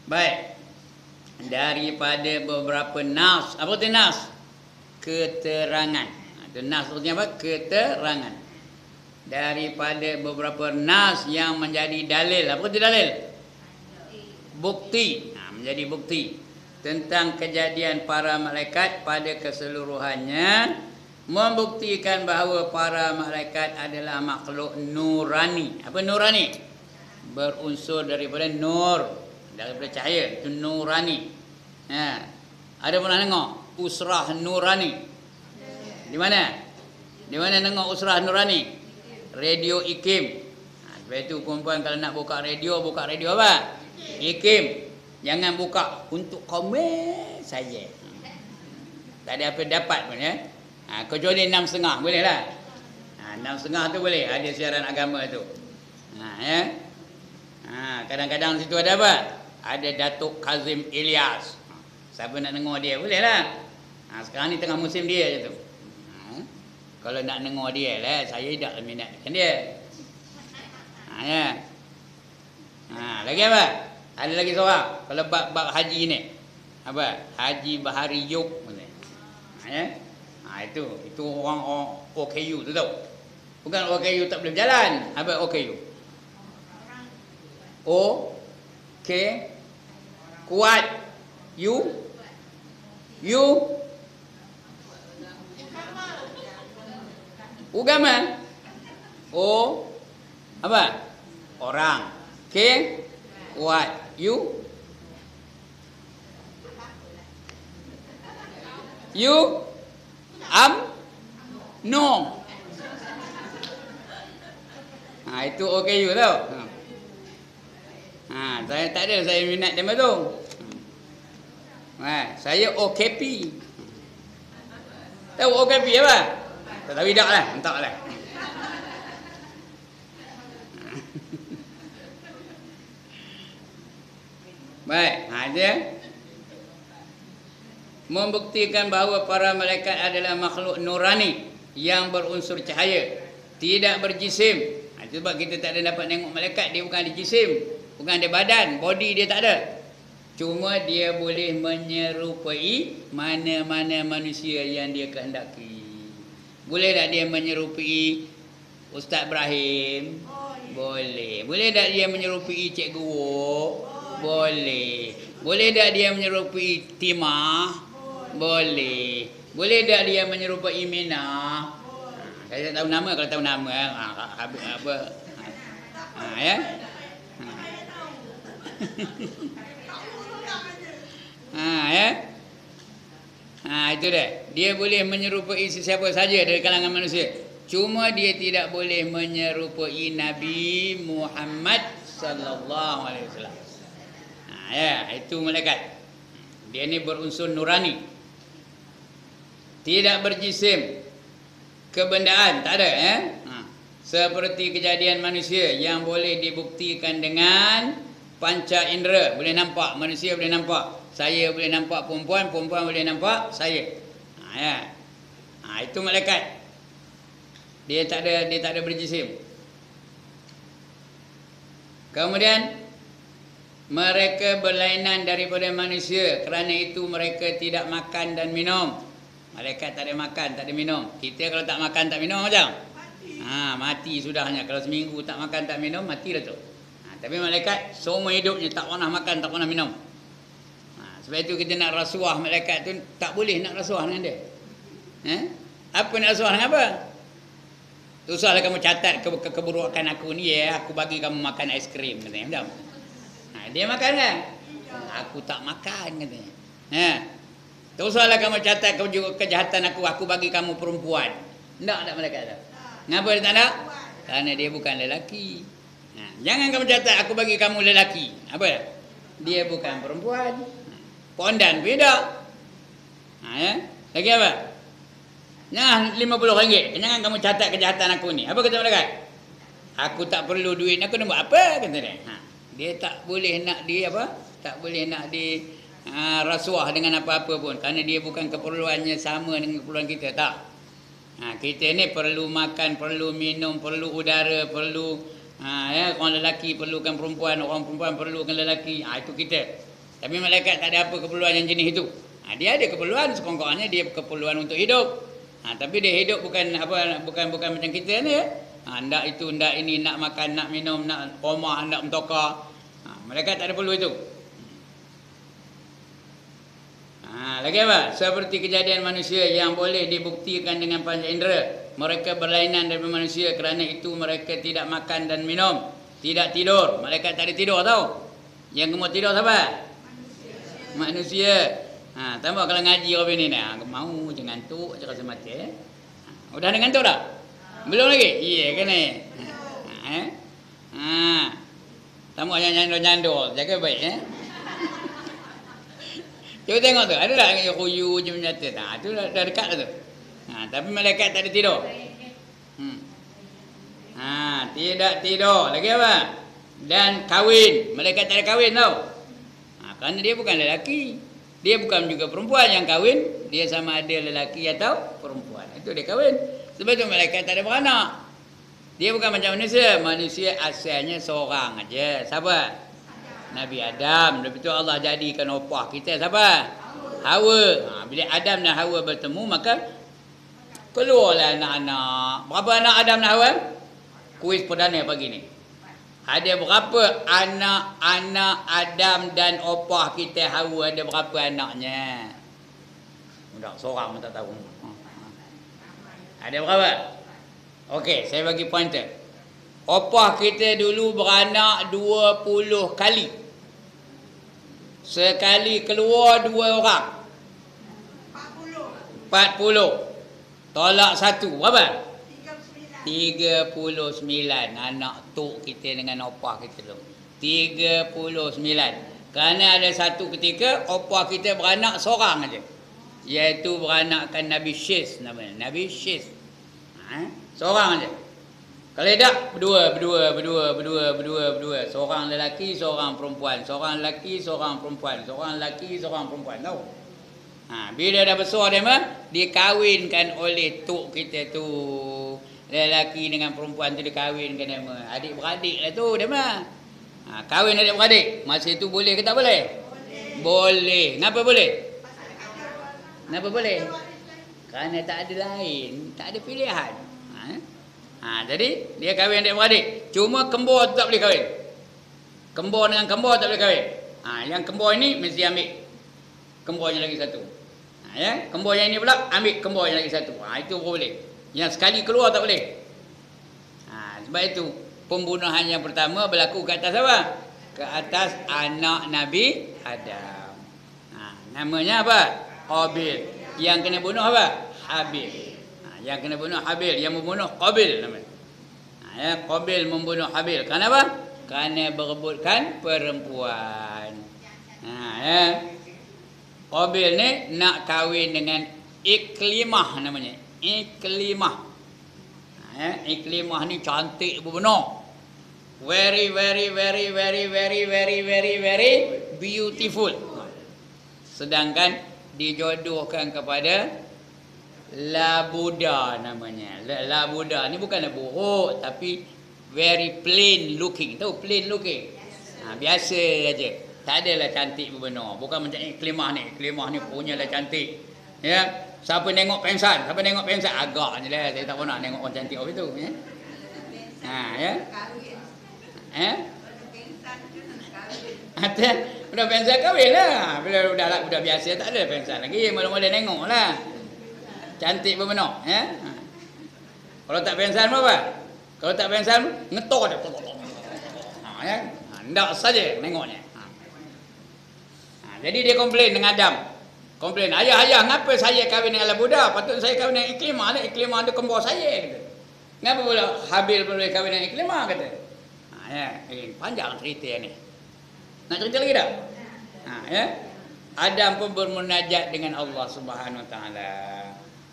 Baik. Daripada beberapa nas. Apa tu nas? Keterangan. Itu nas artinya apa? Keterangan. Daripada beberapa nas yang menjadi dalil. Apa itu dalil? Bukti. Menjadi bukti tentang kejadian para malaikat pada keseluruhannya, membuktikan bahawa para malaikat adalah makhluk nurani. Apa nurani? Berunsur daripada nur, daripada cahaya. Itu nurani. Ada pernah dengar usrah nurani? Di mana? Di mana dengar usrah nurani? Radio IKIM. Sebab itu perempuan kalau nak buka radio apa? IKIM. Jangan buka untuk komen saja. Tak ada apa dapat pun ya. Kecuali 6.5 boleh lah. 6.5 tu boleh. Ada siaran agama tu. Kadang-kadang situ ada apa? Ada Datuk Kazim Ilyas. Siapa nak dengar dia boleh lah. Sekarang ni tengah musim dia je tu. Kalau nak dengar dia lah, saya tak minat dengan dia. Lagi apa? Ada lagi seorang. Kalau bab haji ni. Apa? Haji Bahari Yuk. Itu orang OKU tu tau. Bukan OKU tak boleh berjalan. Apa OKU? OK kuat. Ugama. O apa? Orang. K kuat. No. Itu OKU tau. Saya tak ada, saya minat tema tu. Saya OKP. Tahu OKP apa? Tak tahu tak lah, entahlah. Baik, dia membuktikan bahawa para malaikat adalah makhluk nurani yang berunsur cahaya, tidak berjisim. Itu sebab kita tak ada dapat tengok malaikat, dia bukan ada jisim, bukan ada badan, body dia tak ada. Cuma dia boleh menyerupai mana-mana manusia yang dia kehendaki. Boleh tak dia menyerupai Ustaz Ibrahim? Boleh. Boleh tak dia menyerupai Cikgu Wok? Boleh. Boleh tak dia menyerupai Timah? Boleh. Boleh tak dia menyerupai Minah? Saya tak tahu nama, kalau tahu nama apa? Ya. Ya. Itu dia. Dia boleh menyerupai sesiapa saja dari kalangan manusia. Cuma dia tidak boleh menyerupai Nabi Muhammad sallallahu alaihi wasallam. Ya, itu malaikat. Dia ni berunsur nurani. Tidak berjisim. Kebendaan tak ada, ya. Seperti kejadian manusia yang boleh dibuktikan dengan panca indera. Boleh nampak, manusia boleh nampak. Saya boleh nampak perempuan, perempuan boleh nampak saya. Ya. Itu malaikat. Dia tak ada berjisim. Kemudian mereka berlainan daripada manusia, kerana itu mereka tidak makan dan minum. Malaikat tak ada makan, tak ada minum. Kita kalau tak makan, tak minum macam? Mati sudahnya. Kalau seminggu tak makan, tak minum, mati dah tu. Tapi malaikat seumur hidupnya tak pernah makan, tak pernah minum. Sebab itu kita nak rasuah malaikat tu, tak boleh nak rasuah dengan dia. Apa nak rasuah dengan apa? Usahlah kamu catat keburukan aku ni, ya, aku bagi kamu makan aiskrim katanya. Macam? Dia makan kan? Aku tak makan katanya. Tak usahlah kamu catat kejahatan aku bagi kamu perempuan. Tak malaikat tu. Kenapa dia tak nak? Kerana dia bukan lelaki. Jangan kamu catat aku bagi kamu lelaki. Apa? Dia bukan perempuan. Pondan beda. Ya? Lagi apa? Nah, RM50. Jangan kamu catat kejahatan aku ni. Apa kata malaikat? Aku tak perlu duit, aku nak buat apa? Kata dia. Dia tak boleh nak tak boleh nak rasuah dengan apa-apa pun, kerana dia bukan keperluannya sama dengan keperluan kita, tak. Kita ni perlu makan, perlu minum, perlu udara, perlu orang lelaki perlukan perempuan, orang perempuan perlukan lelaki. Itu kita. Tapi malaikat tak ada apa keperluan yang jenis itu. Dia ada keperluan, sekurang-kurangnya dia keperluan untuk hidup. Tapi dia hidup bukan macam kita ni. Ndak itu, ndak ini, nak makan, nak minum, nak rumah, nak mentokar. Malaikat tak ada perlu itu. Lagi apa? Seperti kejadian manusia yang boleh dibuktikan dengan panca indera. Mereka berlainan daripada manusia, kerana itu mereka tidak makan dan minum, tidak tidur. Malaikat tak ada tidur, tau. Yang gemuk tidur siapa? Manusia. Tambah kalau ngaji orang ni mau je ngantuk je rasa mati. Udah ada ngantuk dah? Belum lagi? Iya kan ni. Tambah nyandor-nyandor, jaga baik Cuba tengok tu, ada tak yang khuyu je menyata? Tu dah dekat dah tu. Tapi malaikat tak ada tidur. Tidak tidur. Lagi apa? Dan kahwin. Malaikat tak ada kahwin, tau. Kerana dia bukan lelaki. Dia bukan juga perempuan yang kahwin. Dia sama ada lelaki atau perempuan. Itu dia kahwin. Sebab tu malaikat tak ada beranak. Dia bukan macam manusia. Manusia asalnya seorang aja. Siapa? Nabi Adam. Lepas tu Allah jadikan opah kita. Siapa? Hawa. Bila Adam dan Hawa bertemu, maka keluarlah anak-anak. Berapa anak Adam dan Hawa? Kuis perdana pagi ni. Ada berapa anak-anak Adam dan opah kita Hawa, ada berapa anaknya? Budak seorang pun tak tahu. Ada berapa? Okey, saya bagi pointer. Opah kita dulu beranak 20 kali. Sekali keluar 2 orang. 40. Tolak 1. Berapa? 39 anak tok kita dengan opah kita tu. 39. Kerana ada satu ketika opah kita beranak seorang aja. Iaitu beranakkan Nabi Syis namanya. Nabi Syis. Seorang aja. Kalau tak berdua. Seorang lelaki, seorang perempuan. Seorang lelaki, seorang perempuan. Seorang lelaki, seorang perempuan. Tahu? Bila dah besar dia mah, dikawinkan oleh tok kita tu. Lelaki dengan perempuan tu dikawinkan dia mah. Adik-beradik lah tu dia mah. Kahwin adik-beradik. Masa itu boleh ke tak boleh? Boleh. Kenapa boleh? Kenapa boleh? Kerana tak ada lain. Tak ada pilihan. Jadi dia kahwin adik-beradik. Cuma kembar tu tak boleh kahwin. Kembar dengan kembar tak boleh kahwin. Yang kembar ini mesti ambil kembarnya lagi satu. Ya, kembar yang ini pula ambil kembarnya lagi satu. Itu boleh. Yang sekali keluar tak boleh. Sebab itu pembunuhan yang pertama berlaku ke atas apa? Ke atas anak Nabi Adam. Namanya apa? Qabil. Yang kena bunuh apa? Habil. Yang kena bunuh Habil. Yang membunuh Qabil namanya. Qabil membunuh Habil. Kenapa? Kerana berebutkan perempuan. Qabil ni nak kahwin dengan Iklimah namanya. Iklimah. Iklimah ni cantik benar. Very beautiful. Sedangkan dijodohkan kepada Labuda namanya. Labuda ni bukanlah buruk, tapi very plain looking. Tahu plain looking? Biasa aja. Tak adalah cantik benar. Bukan macam Iklimah ni. Iklimah ni punyalah cantik. Ya. Siapa tengok pensan? Siapa tengok pensan? Agaknya lah. Saya tak pernah tengok orang cantik orang itu. Ya. Ya. Budak pensan kahwin lah. Bila budak biasa tak ada pensan lagi. Mula-mula tengok lah. Cantik benar. Ya. Kalau tak pensan apa? Kalau tak pensan ngetok dia. Ya. Hendak saja tengoknya. Jadi dia komplain dengan Adam. Komplain, ayah, ngapa saya kahwin dengan Labuda? Patut saya kahwin dengan Iklimah. Iklimah tu kembar saya. Kata. Ngapa pula Habil boleh kahwin dengan Iklimah? Kata. Panjang cerita ni. Nak cerita lagi tak? Ya. Adam pun bermunajat dengan Allah Subhanahu Wa Taala.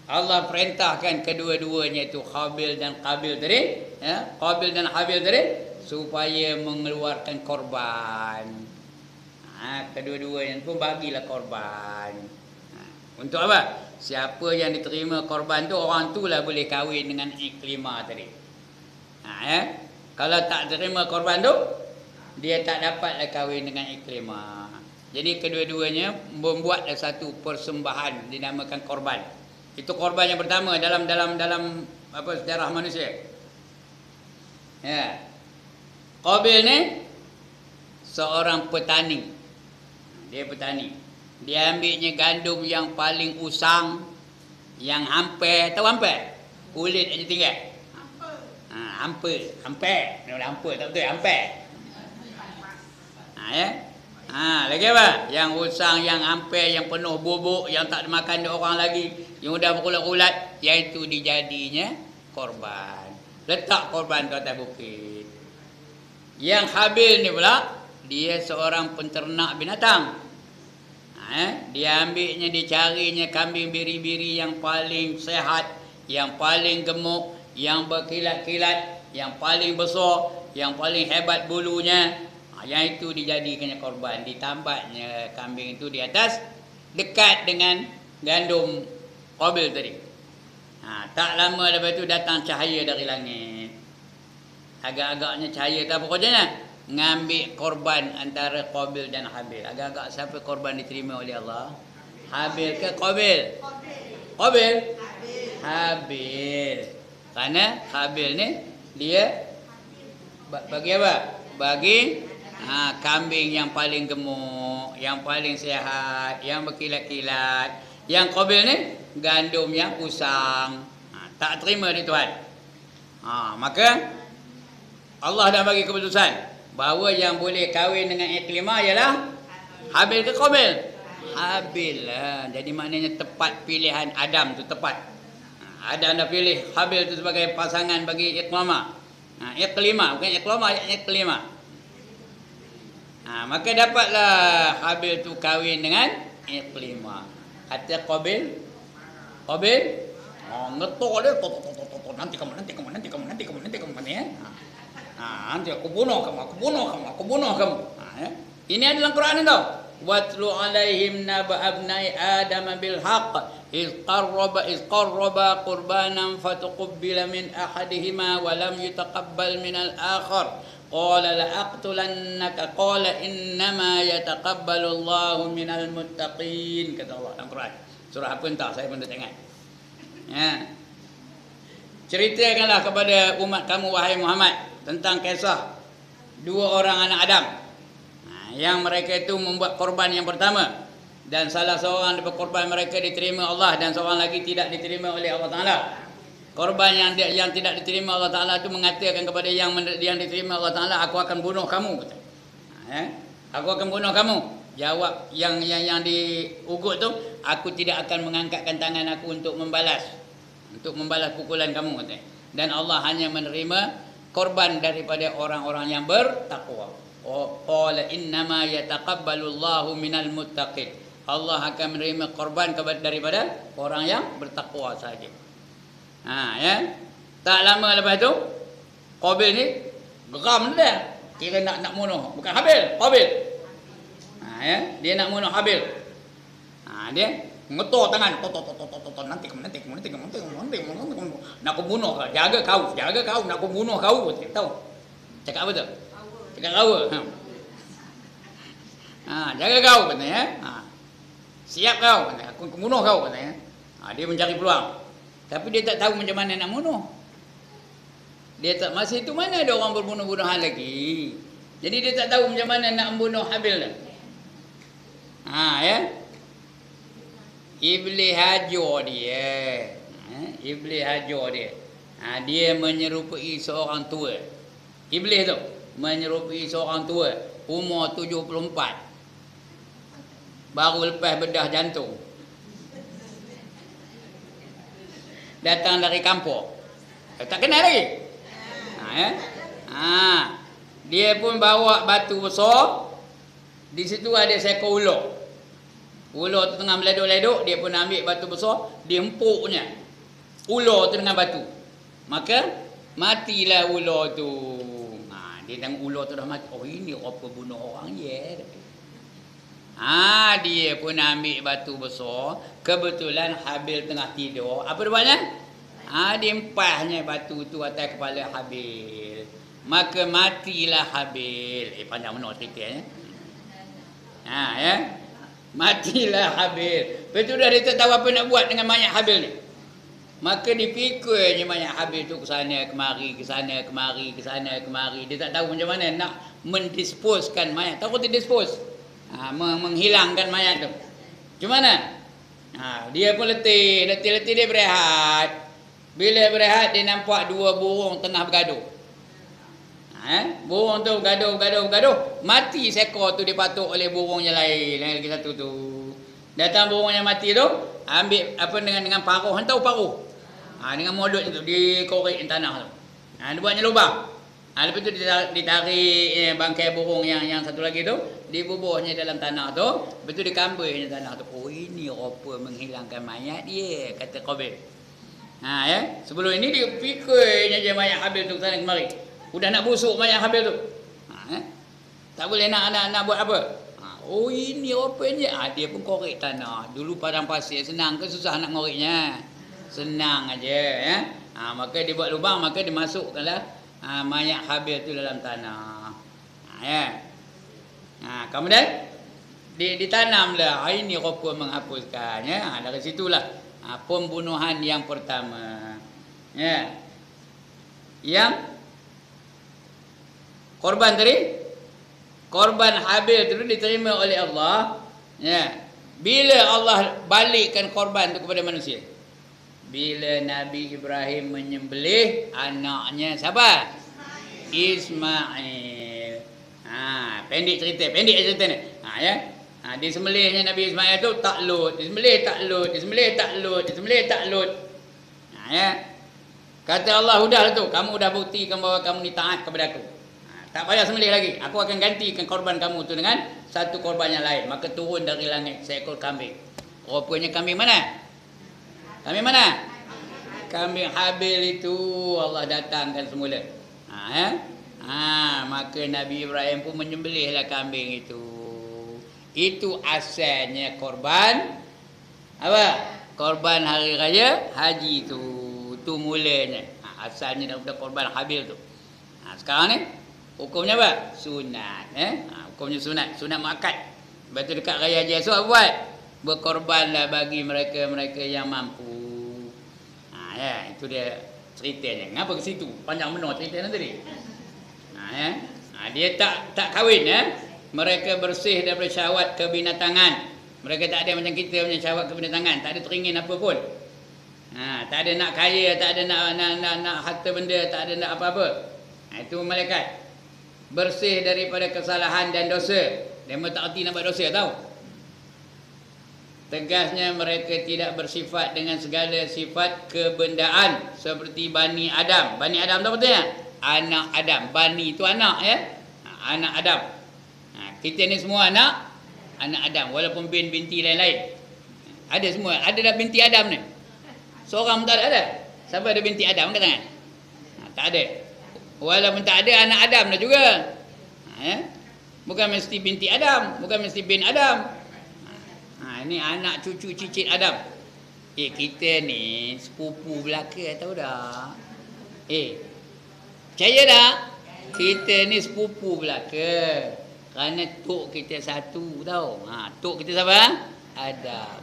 Allah perintahkan kedua-duanya itu Habil dan Qabil tadi. Ya. Qabil dan Habil tadi. Supaya mengeluarkan korban. Kedua-duanya pun bagilah korban. Untuk apa? Siapa yang diterima korban tu, orang tu lah boleh kahwin dengan Iklimah tadi. Kalau tak terima korban tu, dia tak dapatlah kahwin dengan Iklimah. Jadi kedua-duanya membuat satu persembahan dinamakan korban. Itu korban yang pertama dalam apa sejarah manusia. Ya. Qabil ni seorang petani. Dia petani. Dia ambilnya gandum yang paling usang, yang hampir. Tahu hampir? Kulit aja tinggal. Hampir. Nama hampir tak betul, hampir. Ya. Lagi apa? Yang usang, yang hampir, yang penuh bubuk, yang tak dimakan dia orang lagi, yang dah berulat-ulat, iaitu dijadinya korban. Letak korban ke atas bukit. Yang Habil ni pula, dia seorang penternak binatang. Dia ambilnya, dicarinya kambing biri-biri yang paling sehat, yang paling gemuk, yang berkilat-kilat, yang paling besar, yang paling hebat bulunya. Yang itu dijadikannya korban. Ditambatnya kambing itu di atas, dekat dengan gandum Qabil tadi. Tak lama lepas itu datang cahaya dari langit. Agak-agaknya cahaya tak apa kerjanya? Ngambil korban antara Qabil dan Habil. Agak-agak siapa korban diterima oleh Allah? Habil ke Qabil? Qabil? Habil. Kerana Habil ni dia bagi apa? bagi kambing yang paling gemuk, yang paling sehat, yang berkilat-kilat. Yang Qabil ni gandum yang usang. Tak terima ni Tuhan. Maka Allah dah bagi keputusan bahawa yang boleh kahwin dengan Iklimah ialah Habil ke Qabil? Habil lah. Jadi maknanya tepat pilihan Adam tu tepat. Adam dah pilih Habil tu sebagai pasangan bagi Iklimah. Iklimah bukan Iklimah, Iklimah. Maka dapatlah Habil tu kahwin dengan Iklimah. Kata Qabil, ngetok dia, nanti kamu ni ya. Nanti aku bunuh kamu. Ini adalah Quran ni tau. Watlu alaihim naba abnai Adam bil haqq iz qarraba qurbanan fatuqabbala min ahadihima wa lam yutaqabbal min al-akhar qala la aqtulannaka qala innama yataqabbalu Allahu minal muttaqin, kata Allah dalam Quran. Surah apa entah, saya pun tak ingat. Ceritakanlah kepada umat kamu wahai Muhammad tentang kisah dua orang anak Adam yang mereka itu membuat korban yang pertama, dan salah seorang daripada korban mereka diterima Allah dan seorang lagi tidak diterima oleh Allah Ta'ala. Korban yang tidak diterima Allah Ta'ala itu mengatakan kepada yang diterima Allah Ta'ala, aku akan bunuh kamu, kata. Aku akan bunuh kamu. Jawab yang diugut tu, aku tidak akan mengangkatkan tangan aku untuk membalas pukulan kamu, kata. Dan Allah hanya menerima korban daripada orang-orang yang bertakwa. Qala innama yataqabbalu Allahu minal muttaqin. Allah akan menerima korban daripada orang yang bertakwa saja. Tak lama lepas tu Qabil ni geram dah. Kira nak bunuh, bukan Habil, Qabil. Dia nak bunuh Habil. Dia ngetor tangan, nanti kamu nak aku bunuh kau, jaga kau, nak aku bunuh kau, tahu? Cakap apa tu? Cakap kau. Jaga kau, katanya. Siap kau, katanya. Aku bunuh kau, katanya. Dia mencari peluang. Tapi dia tak tahu macam mana nak bunuh. Dia tak, masa itu mana ada orang berbunuh-bunuhan lagi. Jadi dia tak tahu macam mana nak membunuh Habil dah. Iblis hajar dia. Iblis hajar dia. Dia menyerupai seorang tua. Iblis tu menyerupai seorang tua, umur 74. Baru lepas bedah jantung. Datang dari kampung. Tak kenal lagi. Dia pun bawa batu besar. Di situ ada seekor ular. Ular tu tengah meleduk-leduk, dia pun ambil batu besar, dia empuknya ular tu dengan batu. Maka matilah ular tu. Dia tengok ular tu dah mati. Oh, ini apa bunuh orang je. Dia pun ambil batu besar. Kebetulan Habil tengah tidur. Apa dia buatnya? Dia empahnya batu tu atas kepala Habil. Maka matilah Habil. Panjang benar ceritanya. Matilah Habil. Lepas tu dah dia tak tahu apa nak buat dengan mayat Habil ni. Maka dipikulnya mayat Habil tu ke sana kemari, ke sana kemari, ke sana kemari. Dia tak tahu macam mana nak mendisposkan mayat. Tahu dia dispose? Menghilangkan mayat tu. Macam mana? Dia pun letih dia berehat. Bila berehat dia nampak dua burung tengah bergaduh. Burung tu bergaduh. Mati seekor tu dipatuk oleh burung yang lain. Lagi satu tu. Datang burung yang mati tu, ambil apa dengan paruh. Tahu paruh? Dengan mulut tu dikorek tanah tu. Dia buatnya lubang. Lepas tu ditarik bangkai burung yang satu lagi tu, dibubuhnya dalam tanah tu. Lepas tu dikambernya tanah tu. Oh, ini rupa menghilangkan mayat dia, kata Qabil. Sebelum ini dia pikulnya je mayat Habil tu sana kemari. Udah nak busuk mayat Habil tu. Tak boleh nak buat apa. Oh, ini rupanya. Dia pun korek tanah. Dulu padang pasir senang ke susah nak ngoreknya? Senang aja. Maka dia buat lubang, maka dia masukkanlah mayat Habil tu dalam tanah. Kemudian ditanamlah. Ini rupa menghapuskan. Dari situlah pembunuhan yang pertama. Yang Korban tadi, korban Habil itu diterima oleh Allah. Ya. Bila Allah balikkan korban itu kepada manusia? Bila Nabi Ibrahim menyembelih anaknya siapa? Ismail. Pendek cerita ni. Ya. Disembelihnya Nabi Ismail tu tak lut, disembelih tak lut, disembelih tak lut, disembelih tak lut. Ya. Kata Allah, udahlah tu, kamu dah buktikan bahawa kamu ni taat kepada aku. Tak payah sembelih lagi. Aku akan gantikan korban kamu tu dengan satu korban yang lain. Maka turun dari langit seekor kambing. Rupanya kambing mana? Kambing mana? Kambing Habil itu Allah datangkan semula. Maka Nabi Ibrahim pun menyembelihlah kambing itu. Itu asalnya korban apa? Korban hari raya haji itu. Itu mulanya. Asalnya daripada korban Habil tu. Sekarang ni hukumnya apa? Sunat. Hukumnya sunat. Sunat muakkad. Lepas tu dekat raya haji esok apa buat? Berkorbanlah bagi mereka-mereka yang mampu. Itu dia ceritanya. Kenapa ke situ? Panjang benar cerita tadi. Dia tak kahwin. Mereka bersih daripada syahwat kebinatangan. Mereka tak ada macam kita punya syahwat kebinatangan. Tak ada teringin apa pun. Tak ada nak kaya, tak ada nak harta benda, tak ada nak apa-apa. Itu malaikat. Bersih daripada kesalahan dan dosa. Mereka tak erti nak buat dosa, tahu? Tegasnya mereka tidak bersifat dengan segala sifat kebendaan seperti Bani Adam. Bani Adam tu betulnya? Anak Adam. Bani itu anak, ya? Anak Adam. Kita ni semua anak Adam. Walaupun binti lain-lain. Ada semua. Ada dah binti Adam ni. Seorang pun tak ada. Siapa ada binti Adam? Angkat tangan. Tak ada. Walaupun tak ada, anak Adam dah juga. Bukan mesti binti Adam. Bukan mesti bin Adam. Ini anak cucu cicit Adam. Kita ni sepupu belaka, tahu dah. Percaya tak? Kita ni sepupu belaka. Kerana tok kita satu, tahu. Tok kita siapa? Adam.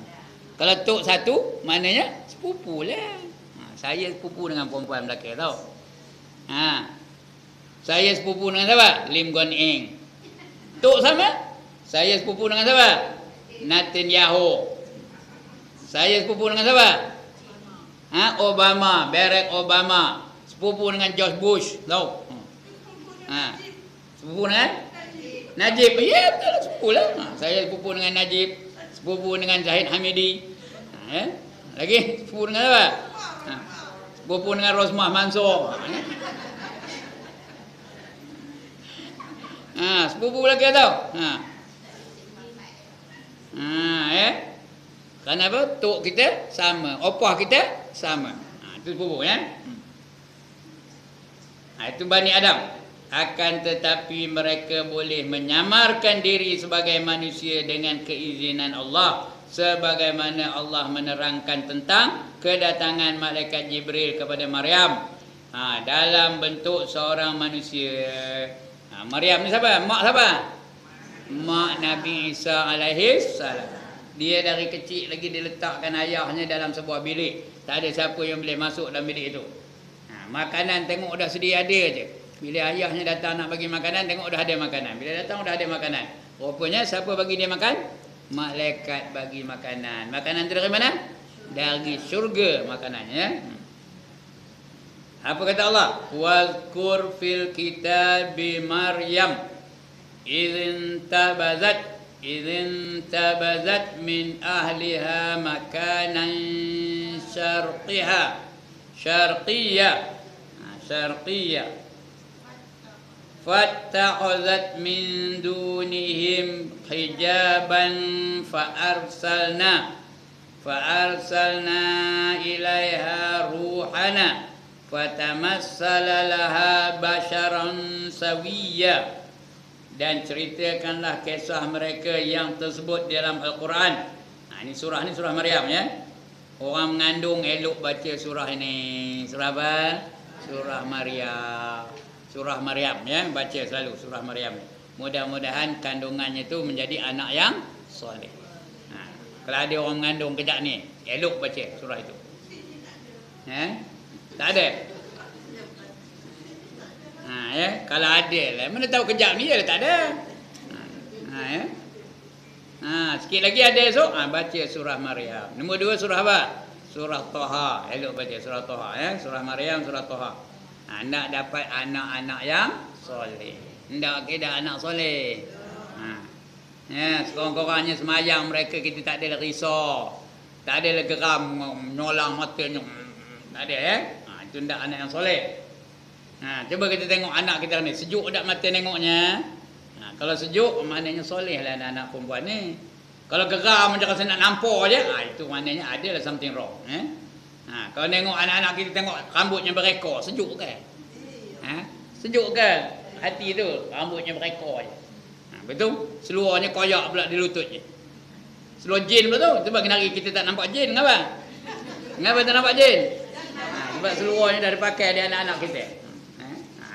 Kalau tok satu, maknanya sepupu lah. Saya sepupu dengan perempuan belaka, tahu. Saya sepupu dengan siapa? Lim Guan Eng. Tok sama? Saya sepupu dengan siapa? Netanyahu. Saya sepupu dengan siapa? Obama, Barack Obama. Sepupu dengan George Bush, tahu. Sepupu dengan Najib. Ya, betul, sepupu lah. Saya sepupu dengan Najib. Sepupu dengan Zahid Hamidi. Lagi sepupu dengan apa? Sepupu dengan Rosmah Mansur. Sepupu lagi tau. Kenapa? Tok kita sama, opah kita sama. Itu sepupu, ya. Itu Bani Adam. Akan tetapi mereka boleh menyamarkan diri sebagai manusia dengan keizinan Allah, sebagaimana Allah menerangkan tentang kedatangan malaikat Jibril kepada Maryam dalam bentuk seorang manusia. Maryam ni siapa? Mak siapa? Mak Nabi Isa alaihi salam. Dia dari kecil lagi diletakkan ayahnya dalam sebuah bilik. Tak ada siapa yang boleh masuk dalam bilik itu. Makanan tengok dah sedia ada je. Bila ayahnya datang nak bagi makanan, tengok dah ada makanan. Bila datang dah ada makanan. Rupanya siapa bagi dia makan? Malaikat bagi makanan. Makanan itu dari mana? Dari syurga makanannya. Apa kata Allah? Wazkur fil kitabi Maryam idzin tabazat min ahliha makanan syarqiyya fattakhazat min dunihim hijaban fa'arsalna ilaiha ruhana fatamassala laha basharan sawiyya. Dan ceritakanlah kisah mereka yang tersebut dalam Al-Quran. Ini surah Maryam, ya. Orang mengandung elok baca surah ini. Surah apa? Surah Maryam. Surah Maryam, ya, baca selalu surah Maryam. Mudah-mudahan kandungannya itu menjadi anak yang soleh. Kalau ada orang mengandung kejap ni, elok baca surah itu. Tak ada. Ya, kalau ada lah. Mana tahu kejap ni je tak ada. Ya. Sikit lagi ada esok. Baca surah Maryam. Nombor 2 surah apa? Surah Toha. Elok baca surah Toha ya. Surah Maryam, surah Toha. Nak dapat anak-anak yang soleh. Ndak kira anak soleh. Ya, sekurang-kurangnya semayang mereka kita tak ada risau. Tak ada geram menyolang matanya. Tak ada ya. Itu ndak anak yang soleh. Cuba kita tengok anak kita ni. Sejuk tak mata tengoknya? Kalau sejuk, maknanya soleh lah anak-anak perempuan ni. Kalau geram macam rasa nak nampak je, itu maknanya ada lah something wrong. Kalau tengok anak-anak kita tengok rambutnya berekor, sejuk kan? Sejuk kan? Hati tu, rambutnya berekor je. Betul? Seluarnya koyak pula di lututnya. Seluar jin pula tu. Sebab kenapa kita tak nampak jin, kenapa? Kenapa tak nampak jin? Sebab seluarnya dah dipakai di anak-anak kita.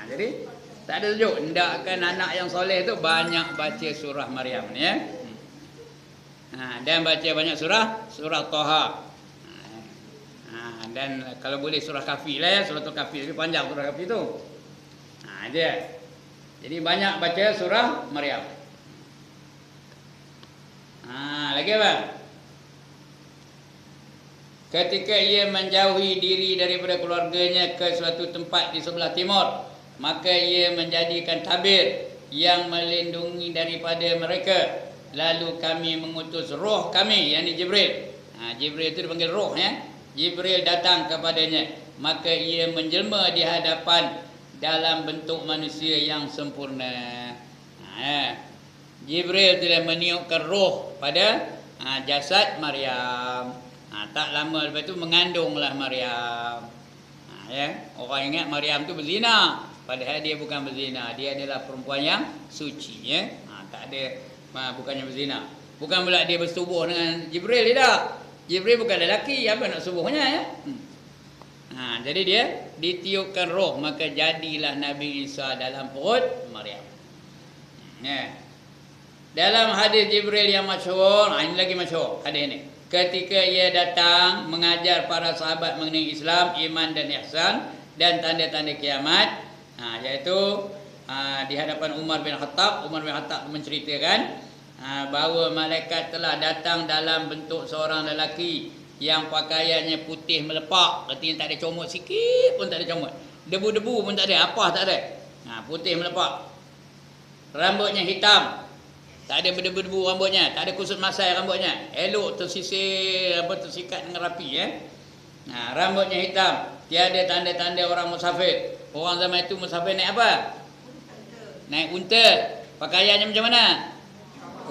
Jadi tak ada sejuk. Hendakkan anak yang soleh tu banyak baca surah Maryam ni ya. Dan baca banyak surah Toha. Dan kalau boleh surah Kahfi lah ya, surah Kahfi lebih panjang surah Kahfi tu. Dia. Jadi banyak baca surah Maryam. Lagi apa? Ketika ia menjauhi diri daripada keluarganya ke suatu tempat di sebelah timur, maka ia menjadikan tabir yang melindungi daripada mereka. Lalu kami mengutus roh kami, yakni Jibril. Jibril itu dipanggil roh ya. Jibril datang kepadanya, maka ia menjelma di hadapan dalam bentuk manusia yang sempurna. Jibril telah meniupkan roh pada jasad Maryam. Tak lama lepas itu mengandunglah Maryam. Orang ingat Maryam tu berzina. Padahal dia bukan berzina. Dia adalah perempuan yang suci ya. Tak ada bukannya berzina. Bukan pula dia bersetubuh dengan Jibril, tidak. Jibril bukan lelaki, apa nak subuhnya ya. Jadi dia ditiupkan roh, maka jadilah Nabi Isa dalam perut Maryam. Dalam hadis Jibril yang masyhur, ini lagi masyhur hadis ini. Ketika ia datang mengajar para sahabat mengenai Islam, iman dan ihsan dan tanda-tanda kiamat, iaitu di hadapan Umar bin Khattab. Umar bin Khattab menceritakan bahawa malaikat telah datang dalam bentuk seorang lelaki yang pakaiannya putih melepak, artinya tak ada comot sikit pun, tak ada comot, debu-debu pun tak ada, apa tak ada. Putih melepak, rambutnya hitam, tak ada berdebu-debu rambutnya, tak ada kusut masai rambutnya, elok tersisir, tersikat dengan rapi ya. Rambutnya hitam, tiada tanda-tanda orang musafir. Orang zaman itu musafir naik apa? Naik unta. Pakaiannya macam mana?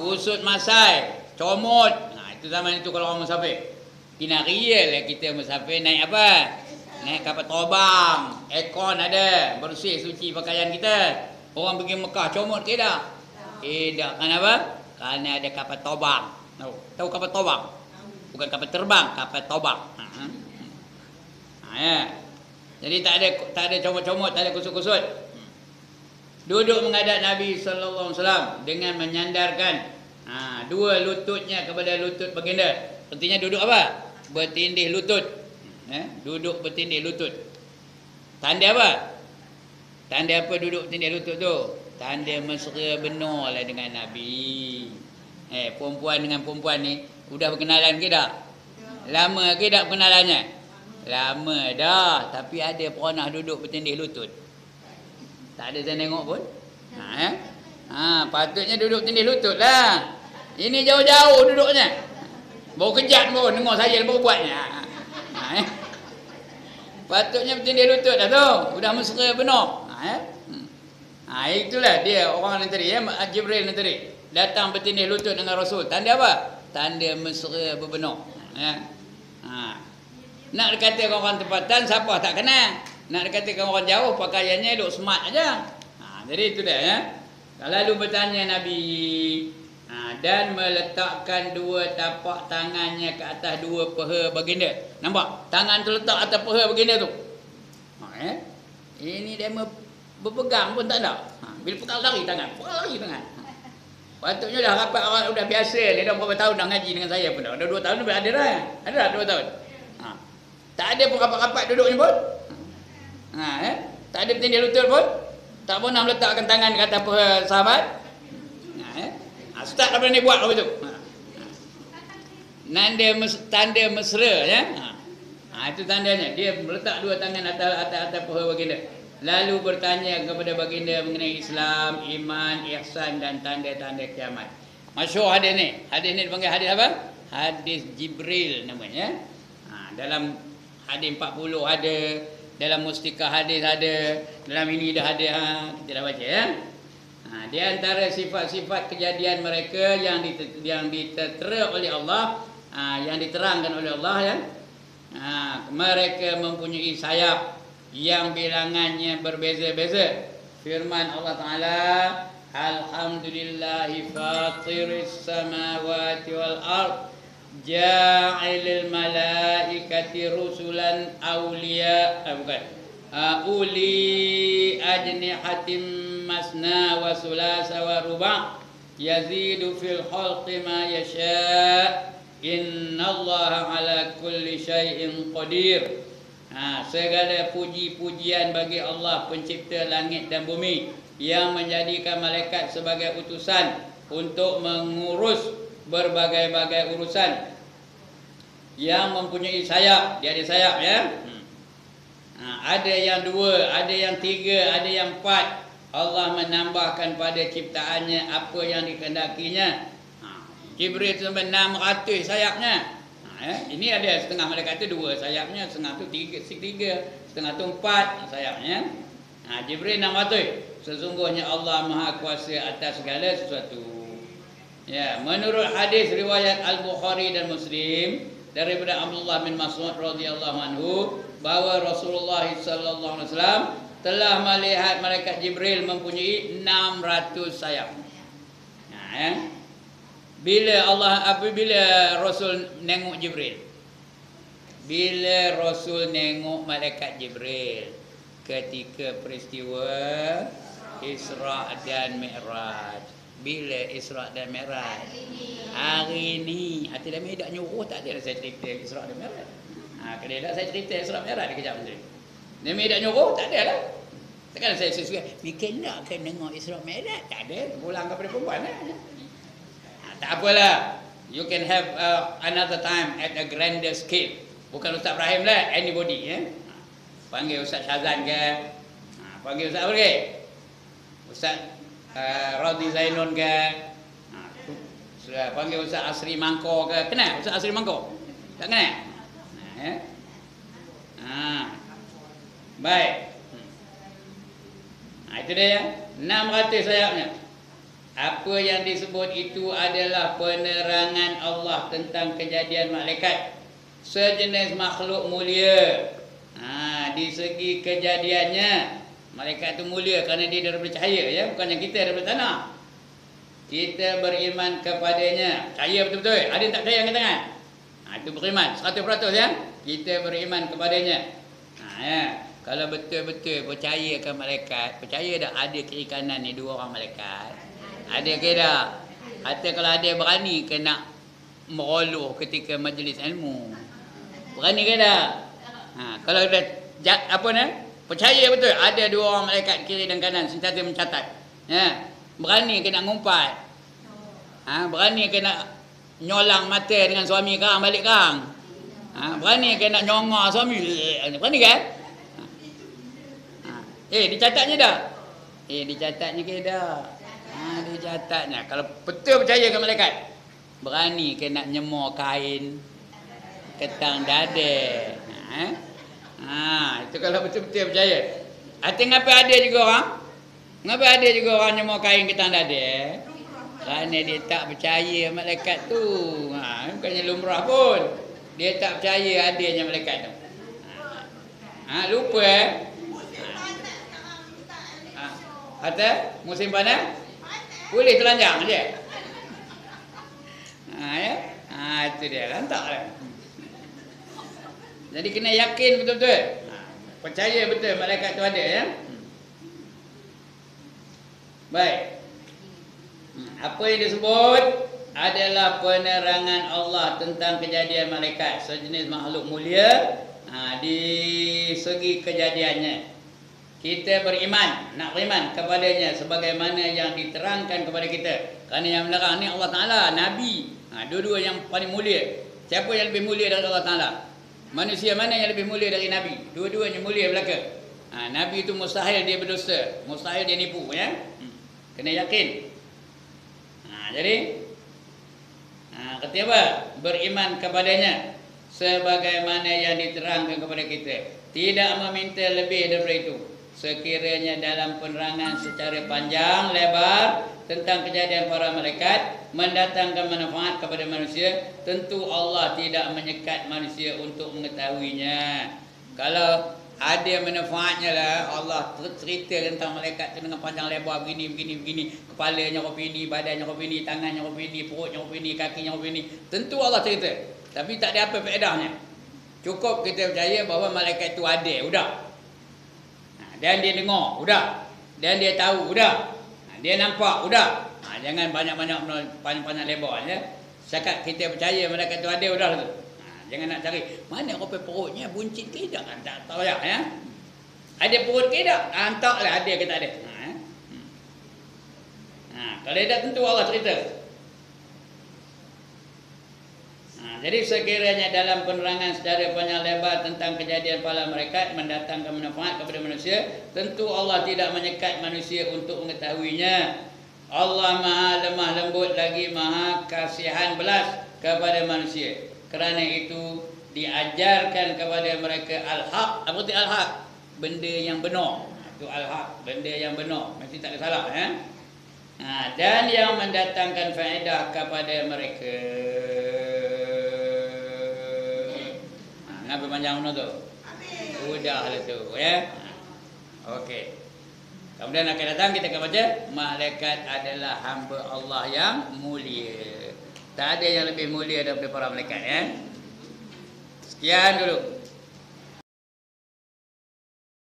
Kusut masai, comot. Itu zaman itu kalau orang musafir. Kena real lah kita musafir naik apa? Naik kapal terbang, aircon ada, bersih suci pakaian kita. Orang pergi Mekah comot ke tak? Tidak. Kenapa? Kerana ada kapal terbang. Tahu kapal terbang? Bukan kapal terbang, kapal terbang. Jadi tak ada comot-comot, tak ada kusut-kusut. Duduk menghadap Nabi sallallahu alaihi wasallam dengan menyandarkan dua lututnya kepada lutut baginda. Artinya duduk apa? Bertindih lutut. Duduk bertindih lutut. Tanda apa? Tanda apa duduk bertindih lutut tu? Tanda mesra benar lah dengan Nabi. Perempuan dengan perempuan ni sudah berkenalan ke tak? Lama ke tak berkenalannya? Lama dah, tapi ada pernah duduk bertindih lutut. Tak ada saya tengok pun. Patutnya duduk bertindih lutut lah. Ini jauh-jauh duduknya. Baru kejap pun dengar saya baru buatnya. Patutnya bertindih lutut dah tu. Sudah mesra benar. Itulah dia orang ni tadi ya, Jibril ni tadi. Datang bertindih lutut dengan Rasul. Tanda apa? Tanda mesra berbenar. Nak dikatakan orang tempatan, siapa tak kenal. Nak dikatakan orang jauh, pakaiannya elok smart aja. Jadi itu dia ya. Lalu bertanya Nabi, dan meletakkan dua tapak tangannya ke atas dua peha baginda. Nampak? Tangan tu letak atas peha baginda tu. Ini dia berpegang pun tak ada. Bila pegang lari tangan. Patutnya dah rapat orang dah biasa. Dia dah berapa tahun dah ngaji dengan saya pun dah. Dah 2 tahun dah ada dah. Ada dah 2 tahun. Tak ada pun rapat-rapat duduk ni pun. Tak ada bertindih lutut pun. Tak pernah meletakkan tangan kata apa sahabat. Ustaz tak berani buat apa tu. Tanda mesra ya. Itu tandanya. Dia meletak dua tangan atas paha baginda. Lalu bertanya kepada baginda mengenai Islam, iman, ihsan dan tanda-tanda kiamat. Masyhur hadis ni. Hadis ni dipanggil hadis apa? Hadis Jibril namanya. Dalam hadis 40 ada, dalam mustikah hadis ada, dalam ini dah ada. Kita dah baca ya. Di antara sifat-sifat kejadian mereka yang ditera oleh Allah, yang diterangkan oleh Allah ya. Mereka mempunyai sayap yang bilangannya berbeza-beza. Firman Allah Taala, Alhamdulillahi fatiris samawati wal ard, ja'ilil malaikati rusulan awliya, uli ajnihatim masna wa sulasa wa ruba' yazidu fil khalqi ma yasha' innallaha ala kulli syai'in qadir. Segala puji-pujian bagi Allah pencipta langit dan bumi yang menjadikan malaikat sebagai utusan untuk mengurus berbagai-bagai urusan, yang mempunyai sayap. Dia ada sayap ya. Ada yang 2, ada yang 3, ada yang 4. Allah menambahkan pada ciptaannya apa yang dikehendakinya. Jibril tu sampai 600 sayapnya. Ini ada setengah malaikat tu 2 sayapnya, setengah tu 3, setengah tu 4 sayapnya. Jibril 600. Sesungguhnya Allah Maha Kuasa atas segala sesuatu. Ya, menurut hadis riwayat Al-Bukhari dan Muslim daripada Abdullah bin Mas'ud radhiyallahu anhu bahawa Rasulullah sallallahu alaihi wasallam telah melihat malaikat Jibril mempunyai 600 sayap. Apabila Rasul nengok Jibril, bila Rasul nengok malaikat Jibril ketika peristiwa Isra dan Mi'raj. Bila Isra dan Mi'raj? Hari ni. Hati dah tak nyuruh, tak ada saya cerita Isra dan Mi'raj. Kalau dah saya cerita Isra dan Mi'raj kejap nanti. Dia tak nyuruh, tak ada lah. Takkan saya suka, mikir nak ke tengok Isra Mi'raj? Tak ada, pulang kepada perempuan lah. Tak apalah. You can have another time at a grander scale. Bukan Ustaz Ibrahim lah, anybody ya. Panggil Ustaz Syazan ke, panggil Ustaz apa ke? Ustaz Radhi Zainun ke, panggil Ustaz Asri Mangko ke. Kenal Ustaz Asri Mangko? Tak kenal? Baik. Itu dia ya. 600 sayapnya. Apa yang disebut itu adalah penerangan Allah tentang kejadian malaikat, sejenis makhluk mulia. Di segi kejadiannya, malaikat itu mulia kerana dia daripada cahaya ya, bukannya kita daripada tanah. Kita beriman kepadanya. Percaya betul-betul. Ada yang tak percaya angkat tangan? Itu beriman 100% ya. Kita beriman kepadanya. Ya. Kalau betul-betul percaya ke malaikat, percaya dah ada kiri kanan ni 2 orang malaikat. Ada ke tak? Atau kalau ada berani ke nak meroluh ketika majlis ilmu? Berani ke tak? Kalau dah apa ni? Percaya betul ada 2 orang malaikat kiri dan kanan sentiasa mencatat. Ya. Berani ke nak ngumpat? Berani ke nak nyolang mata dengan suami kang balik kang? Berani ke nak nyongor suami? Berani kan? Dicatatnya dah. Dicatatnya ke dah? Dicatatnya. Kalau betul percaya ke malaikat, berani ke nak nyemur kain ketang dada? Itu kalau betul-betul percaya. Ngapa ada juga orang? Ngapa ada juga orang nyemur kain ketang dada? Kerana dia tak percaya malaikat tu. Bukannya lumrah pun. Dia tak percaya adanya malaikat tu. Lupa Kata musim panas boleh telanjang je. Itu dia lantaklah. Jadi kena yakin betul-betul. Percaya betul malaikat tu ada ya. Baik. Apa yang disebut adalah penerangan Allah tentang kejadian malaikat, sejenis makhluk mulia di segi kejadiannya. kita beriman, nak beriman kepadanya sebagaimana yang diterangkan kepada kita. Kerana yang melarang ni Allah Ta'ala, Nabi. Dua-dua yang paling mulia. Siapa yang lebih mulia dari Allah Ta'ala? Manusia mana yang lebih mulia dari Nabi? Dua-duanya mulia belaka. Nabi itu mustahil dia berdosa, mustahil dia nipu, ya. Kena yakin. Jadi kata apa? Beriman kepadanya sebagaimana yang diterangkan kepada kita. Tidak meminta lebih daripada itu. Sekiranya dalam penerangan secara panjang lebar tentang kejadian para malaikat mendatangkan manfaat kepada manusia, tentu Allah tidak menyekat manusia untuk mengetahuinya. Kalau ada manfaatnya lah, Allah cerita tentang malaikat tu dengan panjang lebar begini, kepalanya kau ini, badannya kau ini, tangannya kau ini, perutnya kau ini, kakinya kau ini. Tentu Allah cerita. Tapi tak ada apa faedahnya. Cukup kita percaya bahawa malaikat itu ada, udah. Dan dia dengar, udah. Dan dia tahu, udah. Dia nampak, udah. Jangan banyak-banyak panjang-panjang lebar, ya. Cakap kita percaya malaikat itu ada, udah tu. Jangan nak cari mana kopi perutnya buncit ke tak, tak tahu ya. Ada perut ke tak? Hantarlah ada ke tak ada. Kalau ada tentu Allah cerita. Jadi sekiranya dalam penerangan secara panjang lebar tentang kejadian para malaikat mendatangkan manfaat kepada manusia, tentu Allah tidak menyekat manusia untuk mengetahuinya. Allah Maha lemah lembut lagi Maha kasihan belas kepada manusia. Kerana itu diajarkan kepada mereka al-haq. Apa itu al-haq? Benda yang benar. Itu al-haq, benda yang benar. Mesti tak ada salah, ya. Dan yang mendatangkan faedah kepada mereka. Kenapa panjang mana tu? Udah lah tu, ya. Okey. Kemudian akan datang kita akan baca malaikat adalah hamba Allah yang mulia. Tak ada yang lebih mulia daripada para malaikat, ya. Sekian dulu.